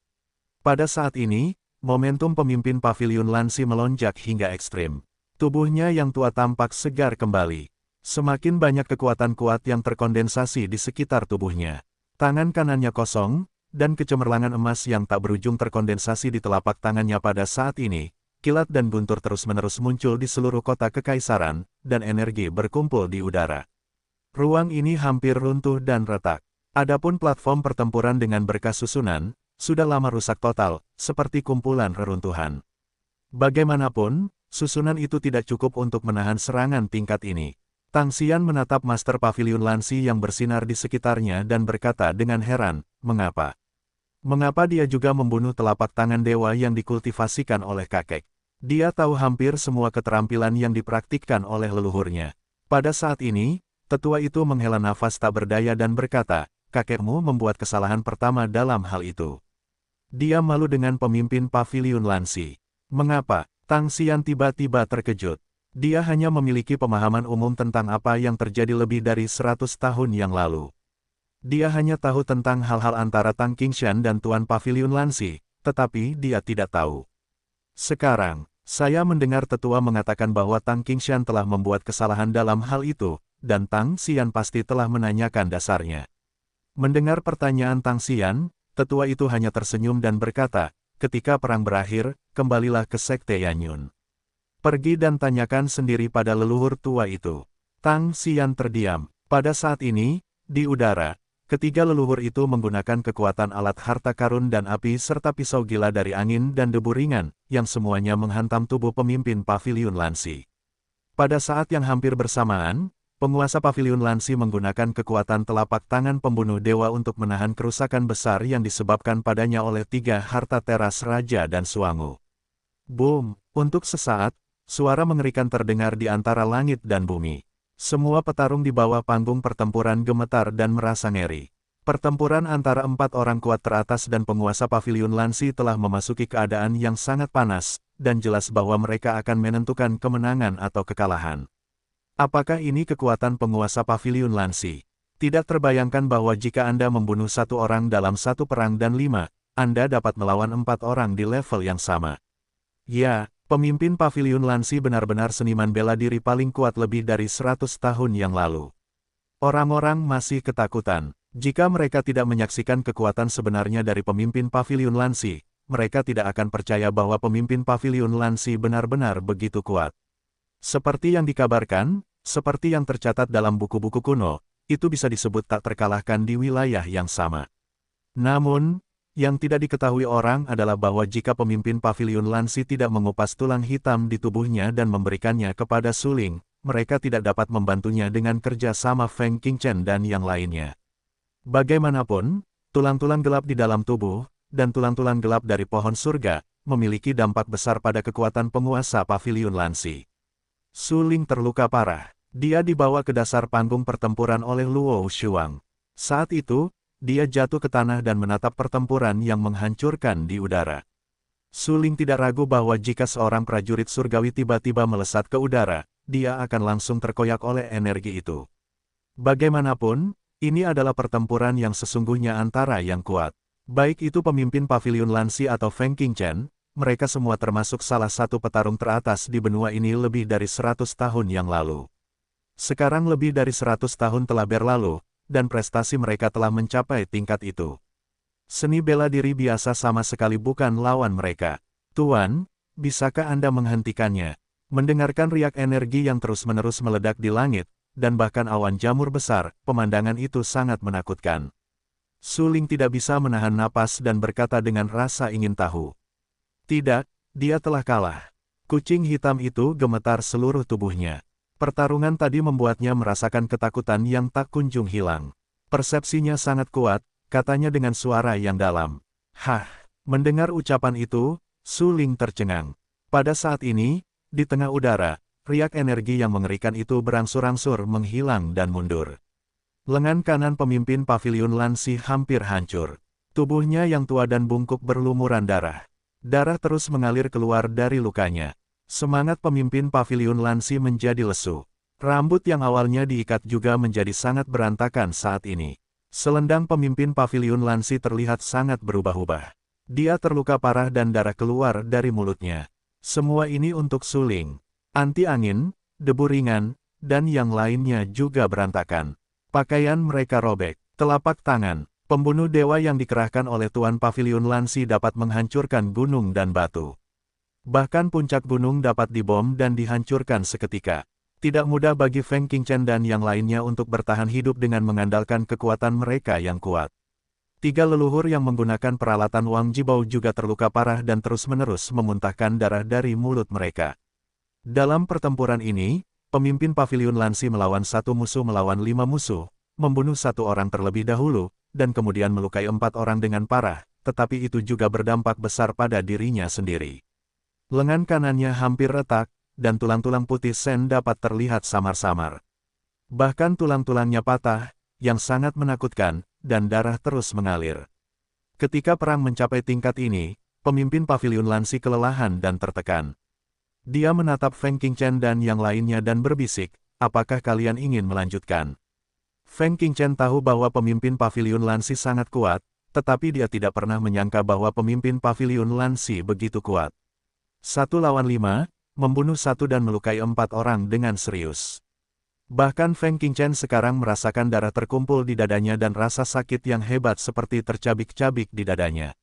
Pada saat ini, momentum pemimpin Paviliun Lansi melonjak hingga ekstrim. Tubuhnya yang tua tampak segar kembali. Semakin banyak kekuatan kuat yang terkondensasi di sekitar tubuhnya. Tangan kanannya kosong, dan kecemerlangan emas yang tak berujung terkondensasi di telapak tangannya pada saat ini. Kilat dan guntur terus-menerus muncul di seluruh kota kekaisaran, dan energi berkumpul di udara. Ruang ini hampir runtuh dan retak. Adapun platform pertempuran dengan berkas susunan, sudah lama rusak total, seperti kumpulan reruntuhan. Bagaimanapun, susunan itu tidak cukup untuk menahan serangan tingkat ini. Tang Xian menatap Master Paviliun Lansi yang bersinar di sekitarnya dan berkata dengan heran, "Mengapa? Mengapa dia juga membunuh telapak tangan dewa yang dikultivasikan oleh kakek?" Dia tahu hampir semua keterampilan yang dipraktikkan oleh leluhurnya. Pada saat ini, tetua itu menghela nafas tak berdaya dan berkata, "Kakekmu membuat kesalahan pertama dalam hal itu." Dia malu dengan pemimpin Paviliun Lansi. Mengapa? Tang Xian tiba-tiba terkejut. Dia hanya memiliki pemahaman umum tentang apa yang terjadi lebih dari 100 tahun yang lalu. Dia hanya tahu tentang hal-hal antara Tang Qingshan dan Tuan Paviliun Lansi, tetapi dia tidak tahu. Sekarang, saya mendengar tetua mengatakan bahwa Tang Qingshan telah membuat kesalahan dalam hal itu, dan Tang Xian pasti telah menanyakan dasarnya. Mendengar pertanyaan Tang Xian, tetua itu hanya tersenyum dan berkata, "Ketika perang berakhir, kembalilah ke Sekte Yanyun. Pergi dan tanyakan sendiri pada leluhur tua itu." Tang Xian terdiam. Pada saat ini, di udara, ketiga leluhur itu menggunakan kekuatan alat harta karun dan api serta pisau gila dari angin dan debu ringan, yang semuanya menghantam tubuh pemimpin Paviliun Lansi. Pada saat yang hampir bersamaan, penguasa Paviliun Lansi menggunakan kekuatan telapak tangan pembunuh dewa untuk menahan kerusakan besar yang disebabkan padanya oleh tiga harta teras raja dan Suangu. Boom! Untuk sesaat, suara mengerikan terdengar di antara langit dan bumi. Semua petarung di bawah panggung pertempuran gemetar dan merasa ngeri. Pertempuran antara 4 orang kuat teratas dan penguasa Paviliun Lansi telah memasuki keadaan yang sangat panas, dan jelas bahwa mereka akan menentukan kemenangan atau kekalahan. Apakah ini kekuatan penguasa Paviliun Lansi? Tidak terbayangkan bahwa jika Anda membunuh 1 orang dalam 1 perang dan 5, Anda dapat melawan 4 orang di level yang sama. Ya, pemimpin Paviliun Lansi benar-benar seniman bela diri paling kuat lebih dari 100 tahun yang lalu. Orang-orang masih ketakutan. Jika mereka tidak menyaksikan kekuatan sebenarnya dari pemimpin Paviliun Lansi, mereka tidak akan percaya bahwa pemimpin Paviliun Lansi benar-benar begitu kuat. Seperti yang dikabarkan, seperti yang tercatat dalam buku-buku kuno, itu bisa disebut tak terkalahkan di wilayah yang sama. Namun, yang tidak diketahui orang adalah bahwa jika pemimpin Paviliun Lansi tidak mengupas tulang hitam di tubuhnya dan memberikannya kepada Suling, mereka tidak dapat membantunya dengan kerja sama Feng Qingchen dan yang lainnya. Bagaimanapun, tulang-tulang gelap di dalam tubuh, dan tulang-tulang gelap dari pohon surga, memiliki dampak besar pada kekuatan penguasa Paviliun Lansi. Suling terluka parah. Dia dibawa ke dasar panggung pertempuran oleh Luo Shuang. Saat itu, dia jatuh ke tanah dan menatap pertempuran yang menghancurkan di udara. Suling tidak ragu bahwa jika seorang prajurit surgawi tiba-tiba melesat ke udara, dia akan langsung terkoyak oleh energi itu. Bagaimanapun, ini adalah pertempuran yang sesungguhnya antara yang kuat. Baik itu pemimpin Paviliun Lansi atau Feng Qingchen, mereka semua termasuk salah satu petarung teratas di benua ini lebih dari 100 tahun yang lalu. Sekarang lebih dari 100 tahun telah berlalu, dan prestasi mereka telah mencapai tingkat itu. Seni bela diri biasa sama sekali bukan lawan mereka. Tuan, bisakah Anda menghentikannya? Mendengarkan riak energi yang terus-menerus meledak di langit, dan bahkan awan jamur besar, pemandangan itu sangat menakutkan. Suling tidak bisa menahan napas dan berkata dengan rasa ingin tahu. Tidak, dia telah kalah. Kucing hitam itu gemetar seluruh tubuhnya. Pertarungan tadi membuatnya merasakan ketakutan yang tak kunjung hilang. Persepsinya sangat kuat, katanya dengan suara yang dalam. Hah, mendengar ucapan itu, Suling tercengang. Pada saat ini, di tengah udara, riak energi yang mengerikan itu berangsur-angsur menghilang dan mundur. Lengan kanan pemimpin Paviliun Lansi hampir hancur. Tubuhnya yang tua dan bungkuk berlumuran darah. Darah terus mengalir keluar dari lukanya. Semangat pemimpin Paviliun Lansi menjadi lesu. Rambut yang awalnya diikat juga menjadi sangat berantakan saat ini. Selendang pemimpin Paviliun Lansi terlihat sangat berubah-ubah. Dia terluka parah dan darah keluar dari mulutnya. Semua ini untuk Suling. Anti angin, debu ringan, dan yang lainnya juga berantakan. Pakaian mereka robek. Telapak tangan, pembunuh dewa yang dikerahkan oleh Tuan Paviliun Lansi dapat menghancurkan gunung dan batu. Bahkan puncak gunung dapat dibom dan dihancurkan seketika. Tidak mudah bagi Feng Qingchen dan yang lainnya untuk bertahan hidup dengan mengandalkan kekuatan mereka yang kuat. 3 leluhur yang menggunakan peralatan Wang Jibao juga terluka parah dan terus-menerus memuntahkan darah dari mulut mereka. Dalam pertempuran ini, pemimpin Paviliun Lansi melawan 1 musuh melawan 5 musuh, membunuh 1 orang terlebih dahulu, dan kemudian melukai 4 orang dengan parah, tetapi itu juga berdampak besar pada dirinya sendiri. Lengan kanannya hampir retak, dan tulang-tulang putih Sen dapat terlihat samar-samar. Bahkan tulang-tulangnya patah, yang sangat menakutkan, dan darah terus mengalir. Ketika perang mencapai tingkat ini, pemimpin Paviliun Lansi kelelahan dan tertekan. Dia menatap Feng Qingchen dan yang lainnya dan berbisik, apakah kalian ingin melanjutkan? Feng Qingchen tahu bahwa pemimpin Paviliun Lansi sangat kuat, tetapi dia tidak pernah menyangka bahwa pemimpin Paviliun Lansi begitu kuat. 1 lawan 5, membunuh 1 dan melukai 4 orang dengan serius. Bahkan Feng Qingchen sekarang merasakan darah terkumpul di dadanya dan rasa sakit yang hebat seperti tercabik-cabik di dadanya.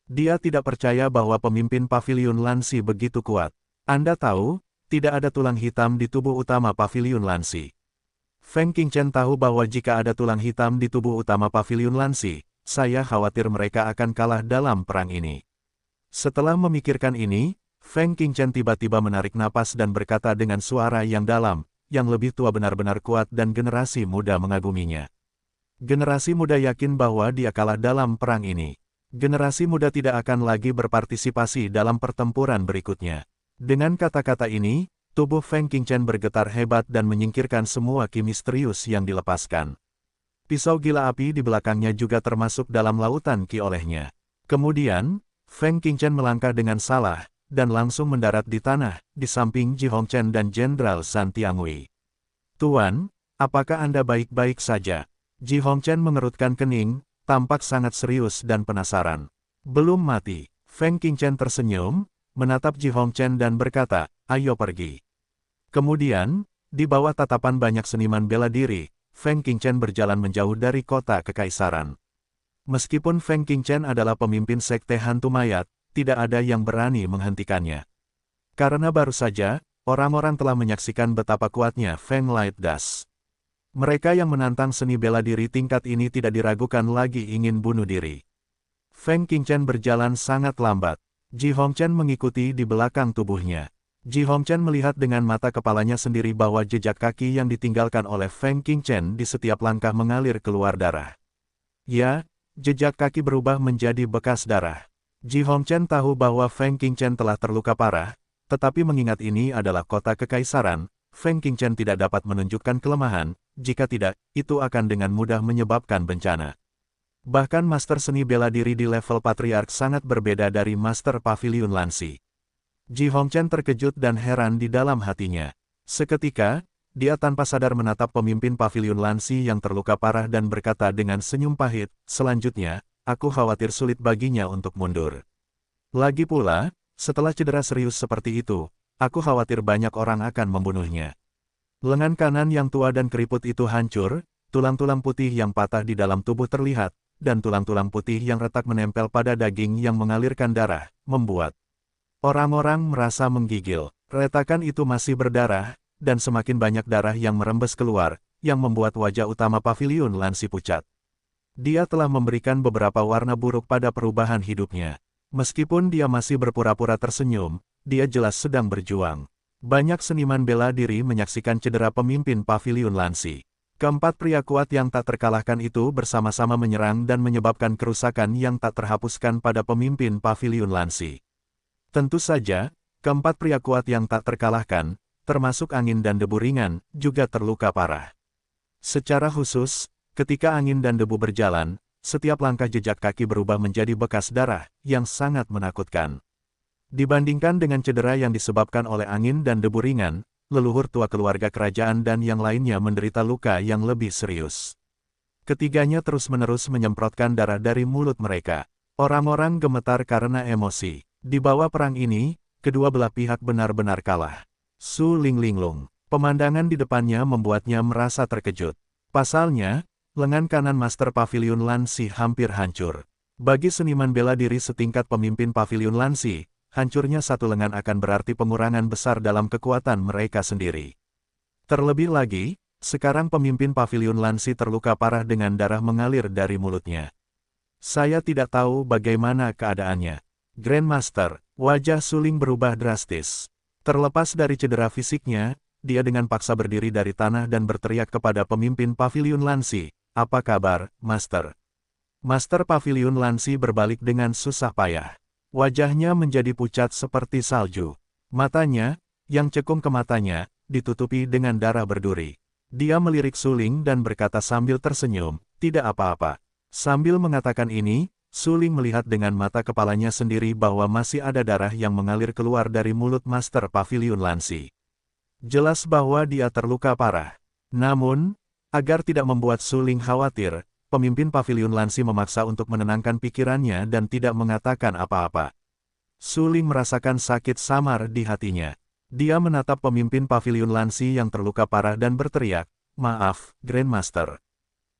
Dia tidak percaya bahwa pemimpin Paviliun Lansi begitu kuat. Anda tahu, tidak ada tulang hitam di tubuh utama Paviliun Lansi. Feng Qingchen tahu bahwa jika ada tulang hitam di tubuh utama Paviliun Lansi, saya khawatir mereka akan kalah dalam perang ini. Setelah memikirkan ini, Feng Qingchen tiba-tiba menarik napas dan berkata dengan suara yang dalam, yang lebih tua benar-benar kuat dan generasi muda mengaguminya. Generasi muda yakin bahwa dia kalah dalam perang ini. Generasi muda tidak akan lagi berpartisipasi dalam pertempuran berikutnya. Dengan kata-kata ini, tubuh Feng Qingchen bergetar hebat dan menyingkirkan semua ki misterius yang dilepaskan. Pisau gila api di belakangnya juga termasuk dalam lautan ki olehnya. Kemudian, Feng Qingchen melangkah dengan salah, dan langsung mendarat di tanah, di samping Ji Hongchen dan Jenderal Zhang Tiangui. "Tuan, apakah Anda baik-baik saja?" Ji Hongchen mengerutkan kening, tampak sangat serius dan penasaran. "Belum mati." Feng Qingchen tersenyum, menatap Ji Hongchen dan berkata, "Ayo pergi." Kemudian, di bawah tatapan banyak seniman bela diri, Feng Qingchen berjalan menjauh dari kota kekaisaran. Meskipun Feng Qingchen adalah pemimpin sekte hantu mayat, tidak ada yang berani menghentikannya. Karena baru saja, orang-orang telah menyaksikan betapa kuatnya Feng Light Dash. Mereka yang menantang seni bela diri tingkat ini tidak diragukan lagi ingin bunuh diri. Feng Qingchen berjalan sangat lambat. Ji Hongchen mengikuti di belakang tubuhnya. Ji Hongchen melihat dengan mata kepalanya sendiri bahwa jejak kaki yang ditinggalkan oleh Feng Qingchen di setiap langkah mengalir keluar darah. Ya, jejak kaki berubah menjadi bekas darah. Ji Hongchen tahu bahwa Feng Qingchen telah terluka parah, tetapi mengingat ini adalah kota kekaisaran, Feng Qingchen tidak dapat menunjukkan kelemahan, jika tidak, itu akan dengan mudah menyebabkan bencana. Bahkan master seni bela diri di level patriark sangat berbeda dari master Paviliun Lansi. Ji Hongchen terkejut dan heran di dalam hatinya. Seketika, dia tanpa sadar menatap pemimpin Paviliun Lansi yang terluka parah dan berkata dengan senyum pahit, "Selanjutnya, aku khawatir sulit baginya untuk mundur. Lagi pula, setelah cedera serius seperti itu, aku khawatir banyak orang akan membunuhnya." Lengan kanan yang tua dan keriput itu hancur, tulang-tulang putih yang patah di dalam tubuh terlihat, dan tulang-tulang putih yang retak menempel pada daging yang mengalirkan darah, membuat orang-orang merasa menggigil. Retakan itu masih berdarah, dan semakin banyak darah yang merembes keluar, yang membuat wajah utama Paviliun Lansi pucat. Dia telah memberikan beberapa warna buruk pada perubahan hidupnya. Meskipun dia masih berpura-pura tersenyum, dia jelas sedang berjuang. Banyak seniman bela diri menyaksikan cedera pemimpin Paviliun Lansi. Keempat pria kuat yang tak terkalahkan itu bersama-sama menyerang dan menyebabkan kerusakan yang tak terhapuskan pada pemimpin Paviliun Lansi. Tentu saja, keempat pria kuat yang tak terkalahkan, termasuk angin dan debu ringan, juga terluka parah. Secara khusus, ketika angin dan debu berjalan, setiap langkah jejak kaki berubah menjadi bekas darah, yang sangat menakutkan. Dibandingkan dengan cedera yang disebabkan oleh angin dan debu ringan, leluhur tua keluarga kerajaan dan yang lainnya menderita luka yang lebih serius. Ketiganya terus-menerus menyemprotkan darah dari mulut mereka. Orang-orang gemetar karena emosi. Di bawah perang ini, kedua belah pihak benar-benar kalah. Su Linglinglung. Pemandangan di depannya membuatnya merasa terkejut. Pasalnya, lengan kanan Master Paviliun Lansi hampir hancur. Bagi seniman bela diri setingkat pemimpin Paviliun Lansi, hancurnya satu lengan akan berarti pengurangan besar dalam kekuatan mereka sendiri. Terlebih lagi, sekarang pemimpin Paviliun Lansi terluka parah dengan darah mengalir dari mulutnya. Saya tidak tahu bagaimana keadaannya. Grandmaster, wajah Suling berubah drastis. Terlepas dari cedera fisiknya, dia dengan paksa berdiri dari tanah dan berteriak kepada pemimpin Paviliun Lansi, "Apa kabar, Master?" Master Paviliun Lansi berbalik dengan susah payah. Wajahnya menjadi pucat seperti salju. Matanya, yang cekung ke matanya, ditutupi dengan darah berduri. Dia melirik Suling dan berkata sambil tersenyum, "Tidak apa-apa." Sambil mengatakan ini, Suling melihat dengan mata kepalanya sendiri bahwa masih ada darah yang mengalir keluar dari mulut Master Paviliun Lansi. Jelas bahwa dia terluka parah. Namun, agar tidak membuat Suling khawatir, pemimpin Paviliun Lansi memaksa untuk menenangkan pikirannya dan tidak mengatakan apa-apa. Suling merasakan sakit samar di hatinya. Dia menatap pemimpin Paviliun Lansi yang terluka parah dan berteriak, "Maaf, Grandmaster.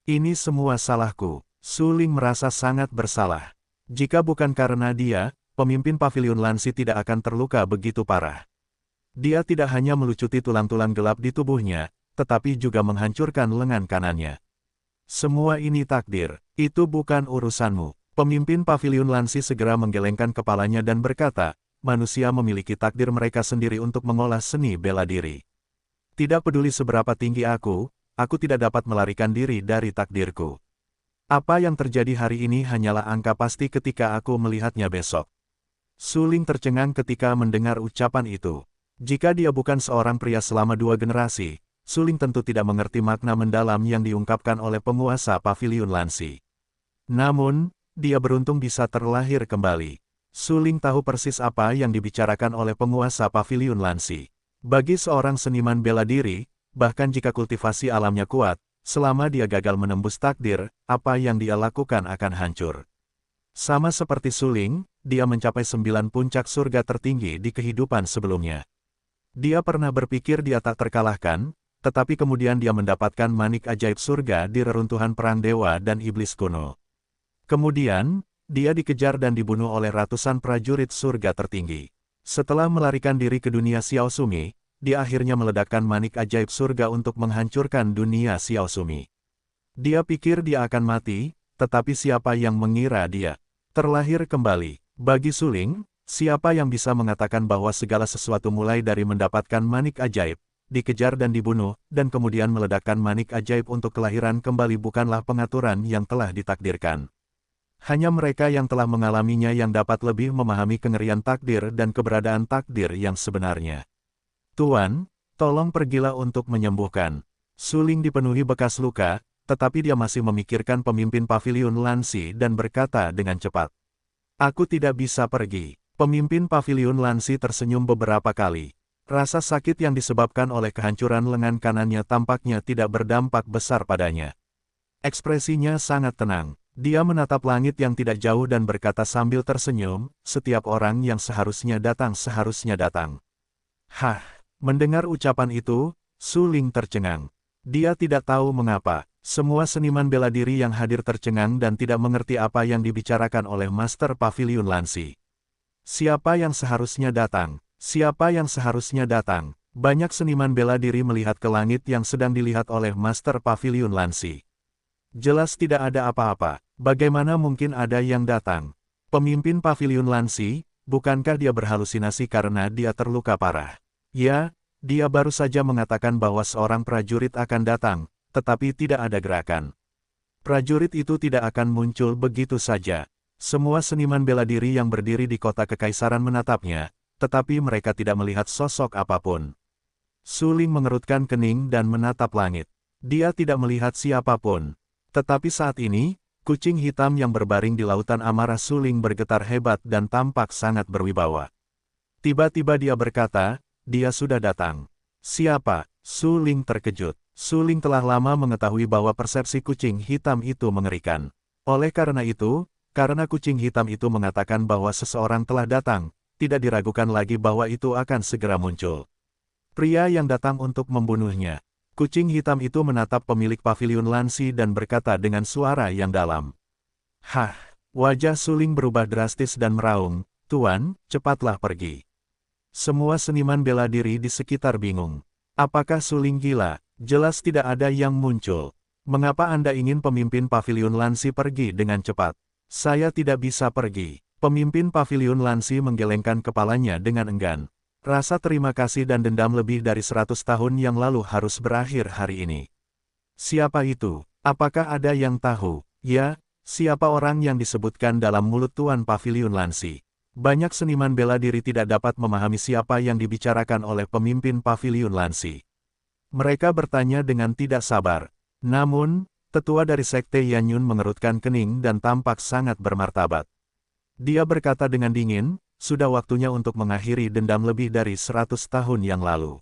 Ini semua salahku." Suling merasa sangat bersalah. Jika bukan karena dia, pemimpin Paviliun Lansi tidak akan terluka begitu parah. Dia tidak hanya melucuti tulang-tulang gelap di tubuhnya, tetapi juga menghancurkan lengan kanannya. Semua ini takdir, itu bukan urusanmu. Pemimpin Paviliun Lansi segera menggelengkan kepalanya dan berkata, manusia memiliki takdir mereka sendiri untuk mengolah seni bela diri. Tidak peduli seberapa tinggi aku tidak dapat melarikan diri dari takdirku. Apa yang terjadi hari ini hanyalah angka pasti ketika aku melihatnya besok. Su Ling tercengang ketika mendengar ucapan itu. Jika dia bukan seorang pria selama 2 generasi, Su Ling tentu tidak mengerti makna mendalam yang diungkapkan oleh penguasa Paviliun Lansi. Namun, dia beruntung bisa terlahir kembali. Su Ling tahu persis apa yang dibicarakan oleh penguasa Paviliun Lansi. Bagi seorang seniman bela diri, bahkan jika kultivasi alamnya kuat, selama dia gagal menembus takdir, apa yang dia lakukan akan hancur. Sama seperti Su Ling, dia mencapai 9 puncak surga tertinggi di kehidupan sebelumnya. Dia pernah berpikir dia tak terkalahkan, tetapi kemudian dia mendapatkan manik ajaib surga di reruntuhan perang dewa dan iblis kuno. Kemudian, dia dikejar dan dibunuh oleh ratusan prajurit surga tertinggi. Setelah melarikan diri ke dunia Xiao Sumi, dia akhirnya meledakkan manik ajaib surga untuk menghancurkan dunia Xiao Sumi. Dia pikir dia akan mati, tetapi siapa yang mengira dia terlahir kembali? Bagi Su Ling, siapa yang bisa mengatakan bahwa segala sesuatu mulai dari mendapatkan manik ajaib, dikejar dan dibunuh, dan kemudian meledakkan manik ajaib untuk kelahiran kembali bukanlah pengaturan yang telah ditakdirkan. Hanya mereka yang telah mengalaminya yang dapat lebih memahami kengerian takdir dan keberadaan takdir yang sebenarnya. Tuan, tolong pergilah untuk menyembuhkan. Su Ling dipenuhi bekas luka, tetapi dia masih memikirkan pemimpin Paviliun Lansi dan berkata dengan cepat. Aku tidak bisa pergi. Pemimpin Paviliun Lansi tersenyum beberapa kali. Rasa sakit yang disebabkan oleh kehancuran lengan kanannya tampaknya tidak berdampak besar padanya. Ekspresinya sangat tenang. Dia menatap langit yang tidak jauh dan berkata sambil tersenyum, setiap orang yang seharusnya datang seharusnya datang. Hah, mendengar ucapan itu, Su Ling tercengang. Dia tidak tahu mengapa, semua seniman bela diri yang hadir tercengang dan tidak mengerti apa yang dibicarakan oleh Master Paviliun Lansi. Siapa yang seharusnya datang? Siapa yang seharusnya datang? Banyak seniman bela diri melihat ke langit yang sedang dilihat oleh Master Paviliun Lansi. Jelas tidak ada apa-apa. Bagaimana mungkin ada yang datang? Pemimpin Paviliun Lansi, bukankah dia berhalusinasi karena dia terluka parah? Ya, dia baru saja mengatakan bahwa seorang prajurit akan datang, tetapi tidak ada gerakan. Prajurit itu tidak akan muncul begitu saja. Semua seniman bela diri yang berdiri di kota kekaisaran menatapnya, tetapi mereka tidak melihat sosok apapun. Su Ling mengerutkan kening dan menatap langit. Dia tidak melihat siapapun. Tetapi saat ini, kucing hitam yang berbaring di lautan amarah Su Ling bergetar hebat dan tampak sangat berwibawa. Tiba-tiba dia berkata, dia sudah datang. Siapa? Su Ling terkejut. Su Ling telah lama mengetahui bahwa persepsi kucing hitam itu mengerikan. Oleh karena itu, karena kucing hitam itu mengatakan bahwa seseorang telah datang, tidak diragukan lagi bahwa itu akan segera muncul. Pria yang datang untuk membunuhnya. Kucing hitam itu menatap pemilik Paviliun Lansi dan berkata dengan suara yang dalam. Hah, wajah Su Ling berubah drastis dan meraung, Tuan, cepatlah pergi. Semua seniman bela diri di sekitar bingung. Apakah Su Ling gila? Jelas tidak ada yang muncul. Mengapa Anda ingin pemimpin Paviliun Lansi pergi dengan cepat? Saya tidak bisa pergi. Pemimpin Paviliun Lansi menggelengkan kepalanya dengan enggan. Rasa terima kasih dan dendam lebih dari 100 tahun yang lalu harus berakhir hari ini. Siapa itu? Apakah ada yang tahu? Ya, siapa orang yang disebutkan dalam mulut Tuan Paviliun Lansi? Banyak seniman bela diri tidak dapat memahami siapa yang dibicarakan oleh pemimpin Paviliun Lansi. Mereka bertanya dengan tidak sabar. Namun, tetua dari Sekte Yanyun mengerutkan kening dan tampak sangat bermartabat. Dia berkata dengan dingin, sudah waktunya untuk mengakhiri dendam lebih dari 100 tahun yang lalu.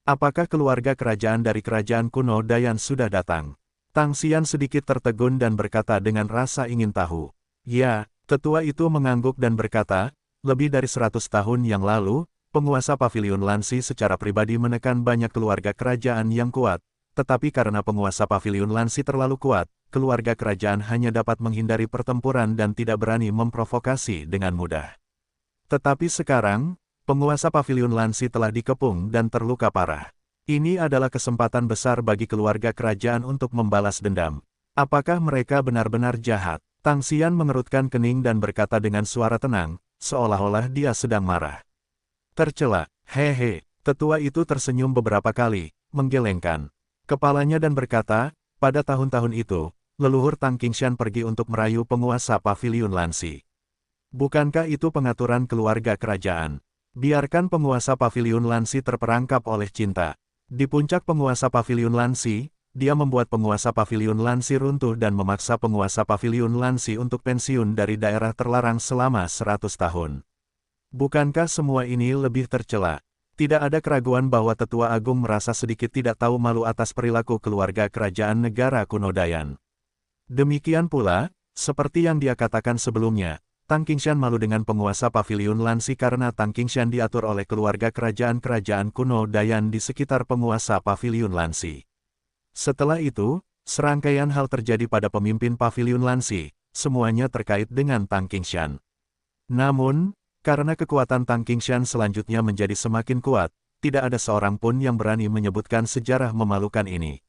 Apakah keluarga kerajaan dari kerajaan kuno Dayan sudah datang? Tang Xian sedikit tertegun dan berkata dengan rasa ingin tahu. Ya, tetua itu mengangguk dan berkata, lebih dari 100 tahun yang lalu, penguasa Paviliun Lansi secara pribadi menekan banyak keluarga kerajaan yang kuat, tetapi karena penguasa Paviliun Lansi terlalu kuat, keluarga kerajaan hanya dapat menghindari pertempuran dan tidak berani memprovokasi dengan mudah. Tetapi sekarang, penguasa Paviliun Lansi telah dikepung dan terluka parah. Ini adalah kesempatan besar bagi keluarga kerajaan untuk membalas dendam. Apakah mereka benar-benar jahat? Tang Xian mengerutkan kening dan berkata dengan suara tenang, seolah-olah dia sedang marah. Tercela, hehe, tetua itu tersenyum beberapa kali, menggelengkan kepalanya dan berkata, pada tahun-tahun itu, leluhur Tang Qingshan pergi untuk merayu penguasa Paviliun Lansi. Bukankah itu pengaturan keluarga kerajaan? Biarkan penguasa Paviliun Lansi terperangkap oleh cinta. Di puncak penguasa Paviliun Lansi, dia membuat penguasa Paviliun Lansi runtuh dan memaksa penguasa Paviliun Lansi untuk pensiun dari daerah terlarang selama 100 tahun. Bukankah semua ini lebih tercela? Tidak ada keraguan bahwa Tetua Agung merasa sedikit tidak tahu malu atas perilaku keluarga kerajaan negara kuno Dayan. Demikian pula, seperti yang dia katakan sebelumnya, Tang Qingshan malu dengan penguasa Paviliun Lansi karena Tang Qingshan diatur oleh keluarga kerajaan-kerajaan kuno Dayan di sekitar penguasa Paviliun Lansi. Setelah itu, serangkaian hal terjadi pada pemimpin Paviliun Lansi, semuanya terkait dengan Tang Qingshan. Namun, karena kekuatan Tang Qingshan selanjutnya menjadi semakin kuat, tidak ada seorang pun yang berani menyebutkan sejarah memalukan ini.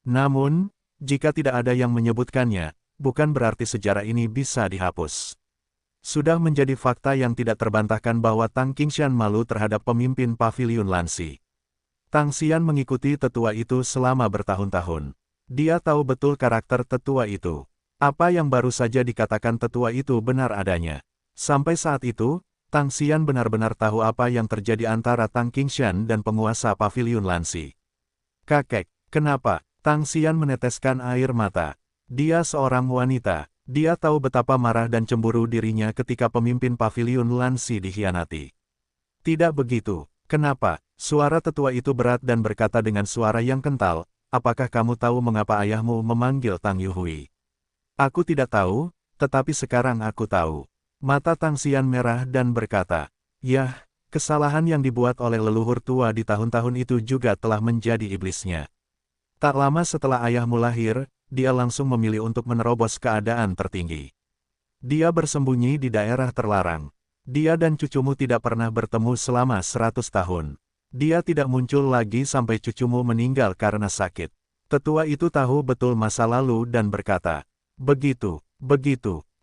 Namun, jika tidak ada yang menyebutkannya, bukan berarti sejarah ini bisa dihapus. Sudah menjadi fakta yang tidak terbantahkan bahwa Tang Qingshan malu terhadap pemimpin Paviliun Lansi. Tang Xian mengikuti tetua itu selama bertahun-tahun. Dia tahu betul karakter tetua itu. Apa yang baru saja dikatakan tetua itu benar adanya. Sampai saat itu, Tang Xian benar-benar tahu apa yang terjadi antara Tang Qingshan dan penguasa Paviliun Lansi. Kakek, kenapa? Tang Xian meneteskan air mata. Dia seorang wanita. Dia tahu betapa marah dan cemburu dirinya ketika pemimpin Paviliun Lansi dikhianati. Tidak begitu. Kenapa? Suara tetua itu berat dan berkata dengan suara yang kental, apakah kamu tahu mengapa ayahmu memanggil Tang Yuhui? Aku tidak tahu, tetapi sekarang aku tahu. Mata Tang Xian merah dan berkata, yah, kesalahan yang dibuat oleh leluhur tua di tahun-tahun itu juga telah menjadi iblisnya. Tak lama setelah ayahmu lahir, dia langsung memilih untuk menerobos keadaan tertinggi. Dia bersembunyi di daerah terlarang. Dia dan cucumu tidak pernah bertemu selama 100 tahun. Dia tidak muncul lagi sampai cucumu meninggal karena sakit. Tetua itu tahu betul masa lalu dan berkata, begitu.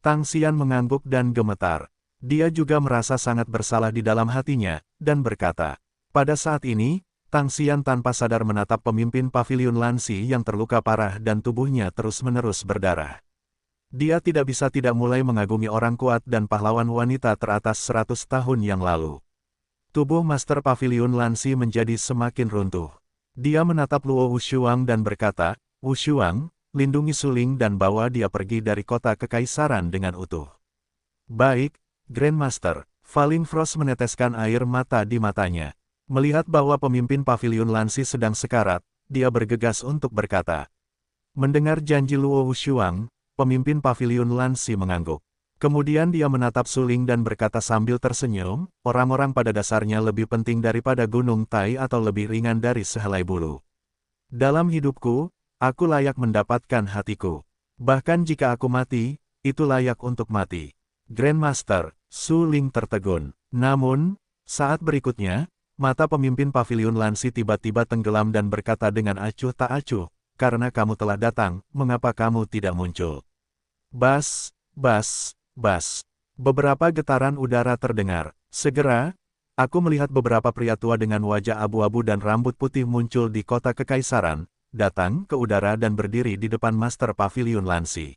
Tang Xian mengangguk dan gemetar. Dia juga merasa sangat bersalah di dalam hatinya, dan berkata, pada saat ini, Tang Xian tanpa sadar menatap pemimpin Paviliun Lansi yang terluka parah dan tubuhnya terus-menerus berdarah. Dia tidak bisa tidak mulai mengagumi orang kuat dan pahlawan wanita teratas 100 tahun yang lalu. Tubuh Master Paviliun Lansi menjadi semakin runtuh. Dia menatap Luo Wushuang dan berkata, Wushuang, lindungi Suling dan bawa dia pergi dari kota kekaisaran dengan utuh. Baik, Grandmaster. Falling Frost meneteskan air mata di matanya. Melihat bahwa pemimpin Paviliun Lansi sedang sekarat, dia bergegas untuk berkata. Mendengar janji Luo Wushuang, pemimpin Paviliun Lansi mengangguk. Kemudian dia menatap Suling dan berkata sambil tersenyum, orang-orang pada dasarnya lebih penting daripada Gunung Tai atau lebih ringan dari sehelai bulu. Dalam hidupku, aku layak mendapatkan hatiku. Bahkan jika aku mati, itu layak untuk mati. Grandmaster, Suling tertegun. Namun, saat berikutnya, mata pemimpin Paviliun Lansi tiba-tiba tenggelam dan berkata dengan acuh tak acuh, karena kamu telah datang, mengapa kamu tidak muncul? Bas. Beberapa getaran udara terdengar. Segera, aku melihat beberapa pria tua dengan wajah abu-abu dan rambut putih muncul di kota kekaisaran, datang ke udara dan berdiri di depan Master Paviliun Lansi.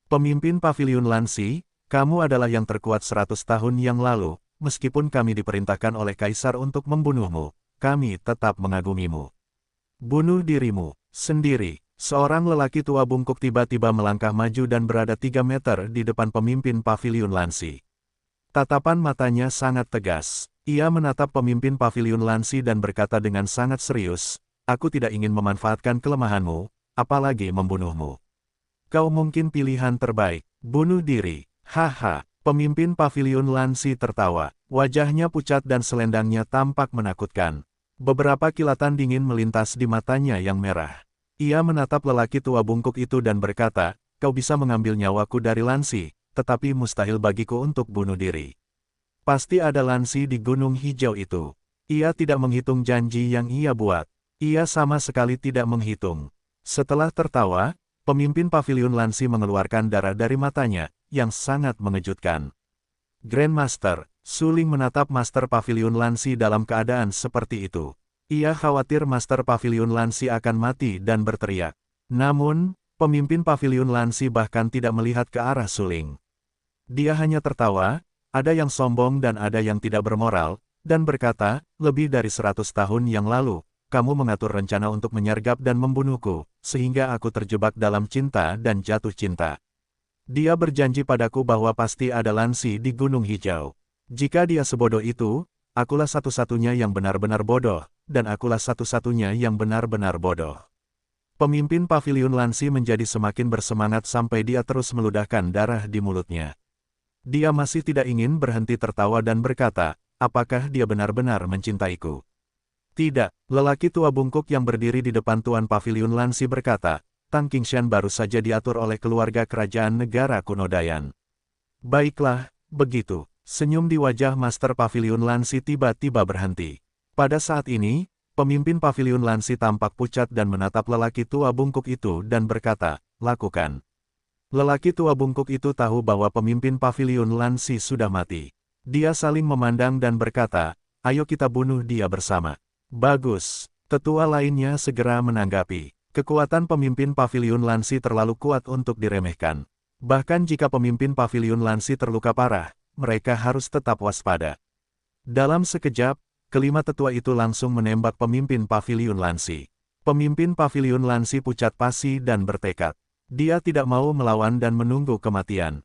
Pemimpin Paviliun Lansi, kamu adalah yang terkuat 100 tahun yang lalu. Meskipun kami diperintahkan oleh Kaisar untuk membunuhmu, kami tetap mengagumimu. Bunuh dirimu sendiri. Seorang lelaki tua bungkuk tiba-tiba melangkah maju dan berada 3 meter di depan pemimpin Paviliun Lansi. Tatapan matanya sangat tegas. Ia menatap pemimpin Paviliun Lansi dan berkata dengan sangat serius, aku tidak ingin memanfaatkan kelemahanmu, apalagi membunuhmu. Kau mungkin pilihan terbaik, bunuh diri, haha. Pemimpin Paviliun Lansi tertawa. Wajahnya pucat dan selendangnya tampak menakutkan. Beberapa kilatan dingin melintas di matanya yang merah. Ia menatap lelaki tua bungkuk itu dan berkata, kau bisa mengambil nyawaku dari Lansi, tetapi mustahil bagiku untuk bunuh diri. Pasti ada Lansi di Gunung Hijau itu. Ia tidak menghitung janji yang ia buat. Ia sama sekali tidak menghitung. Setelah tertawa, pemimpin paviliun Lansi mengeluarkan darah dari matanya, yang sangat mengejutkan. Grandmaster, Su Ling menatap Master Paviliun Lansi dalam keadaan seperti itu. Ia khawatir Master Paviliun Lansi akan mati dan berteriak. Namun, pemimpin Paviliun Lansi bahkan tidak melihat ke arah Su Ling. Dia hanya tertawa, ada yang sombong dan ada yang tidak bermoral, dan berkata, lebih dari 100 tahun yang lalu, kamu mengatur rencana untuk menyergap dan membunuhku, sehingga aku terjebak dalam cinta dan jatuh cinta. Dia berjanji padaku bahwa pasti ada Lansi di Gunung Hijau. Jika dia sebodoh itu, akulah satu-satunya yang benar-benar bodoh, dan akulah satu-satunya yang benar-benar bodoh. Pemimpin Paviliun Lansi menjadi semakin bersemangat sampai dia terus meludahkan darah di mulutnya. Dia masih tidak ingin berhenti tertawa dan berkata, apakah dia benar-benar mencintaiku? Tidak, lelaki tua bungkuk yang berdiri di depan Tuan Paviliun Lansi berkata, Tang Qingshan baru saja diatur oleh keluarga kerajaan negara kuno Dayan. Baiklah, begitu. Senyum di wajah Master Paviliun Lansi tiba-tiba berhenti. Pada saat ini, pemimpin Paviliun Lansi tampak pucat dan menatap lelaki tua bungkuk itu dan berkata, lakukan. Lelaki tua bungkuk itu tahu bahwa pemimpin Paviliun Lansi sudah mati. Dia saling memandang dan berkata, ayo kita bunuh dia bersama. Bagus. Tetua lainnya segera menanggapi. Kekuatan pemimpin Paviliun Lansi terlalu kuat untuk diremehkan. Bahkan jika pemimpin Paviliun Lansi terluka parah, mereka harus tetap waspada. Dalam sekejap, kelima tetua itu langsung menembak pemimpin Paviliun Lansi. Pemimpin Paviliun Lansi pucat pasi dan bertekad. Dia tidak mau melawan dan menunggu kematian.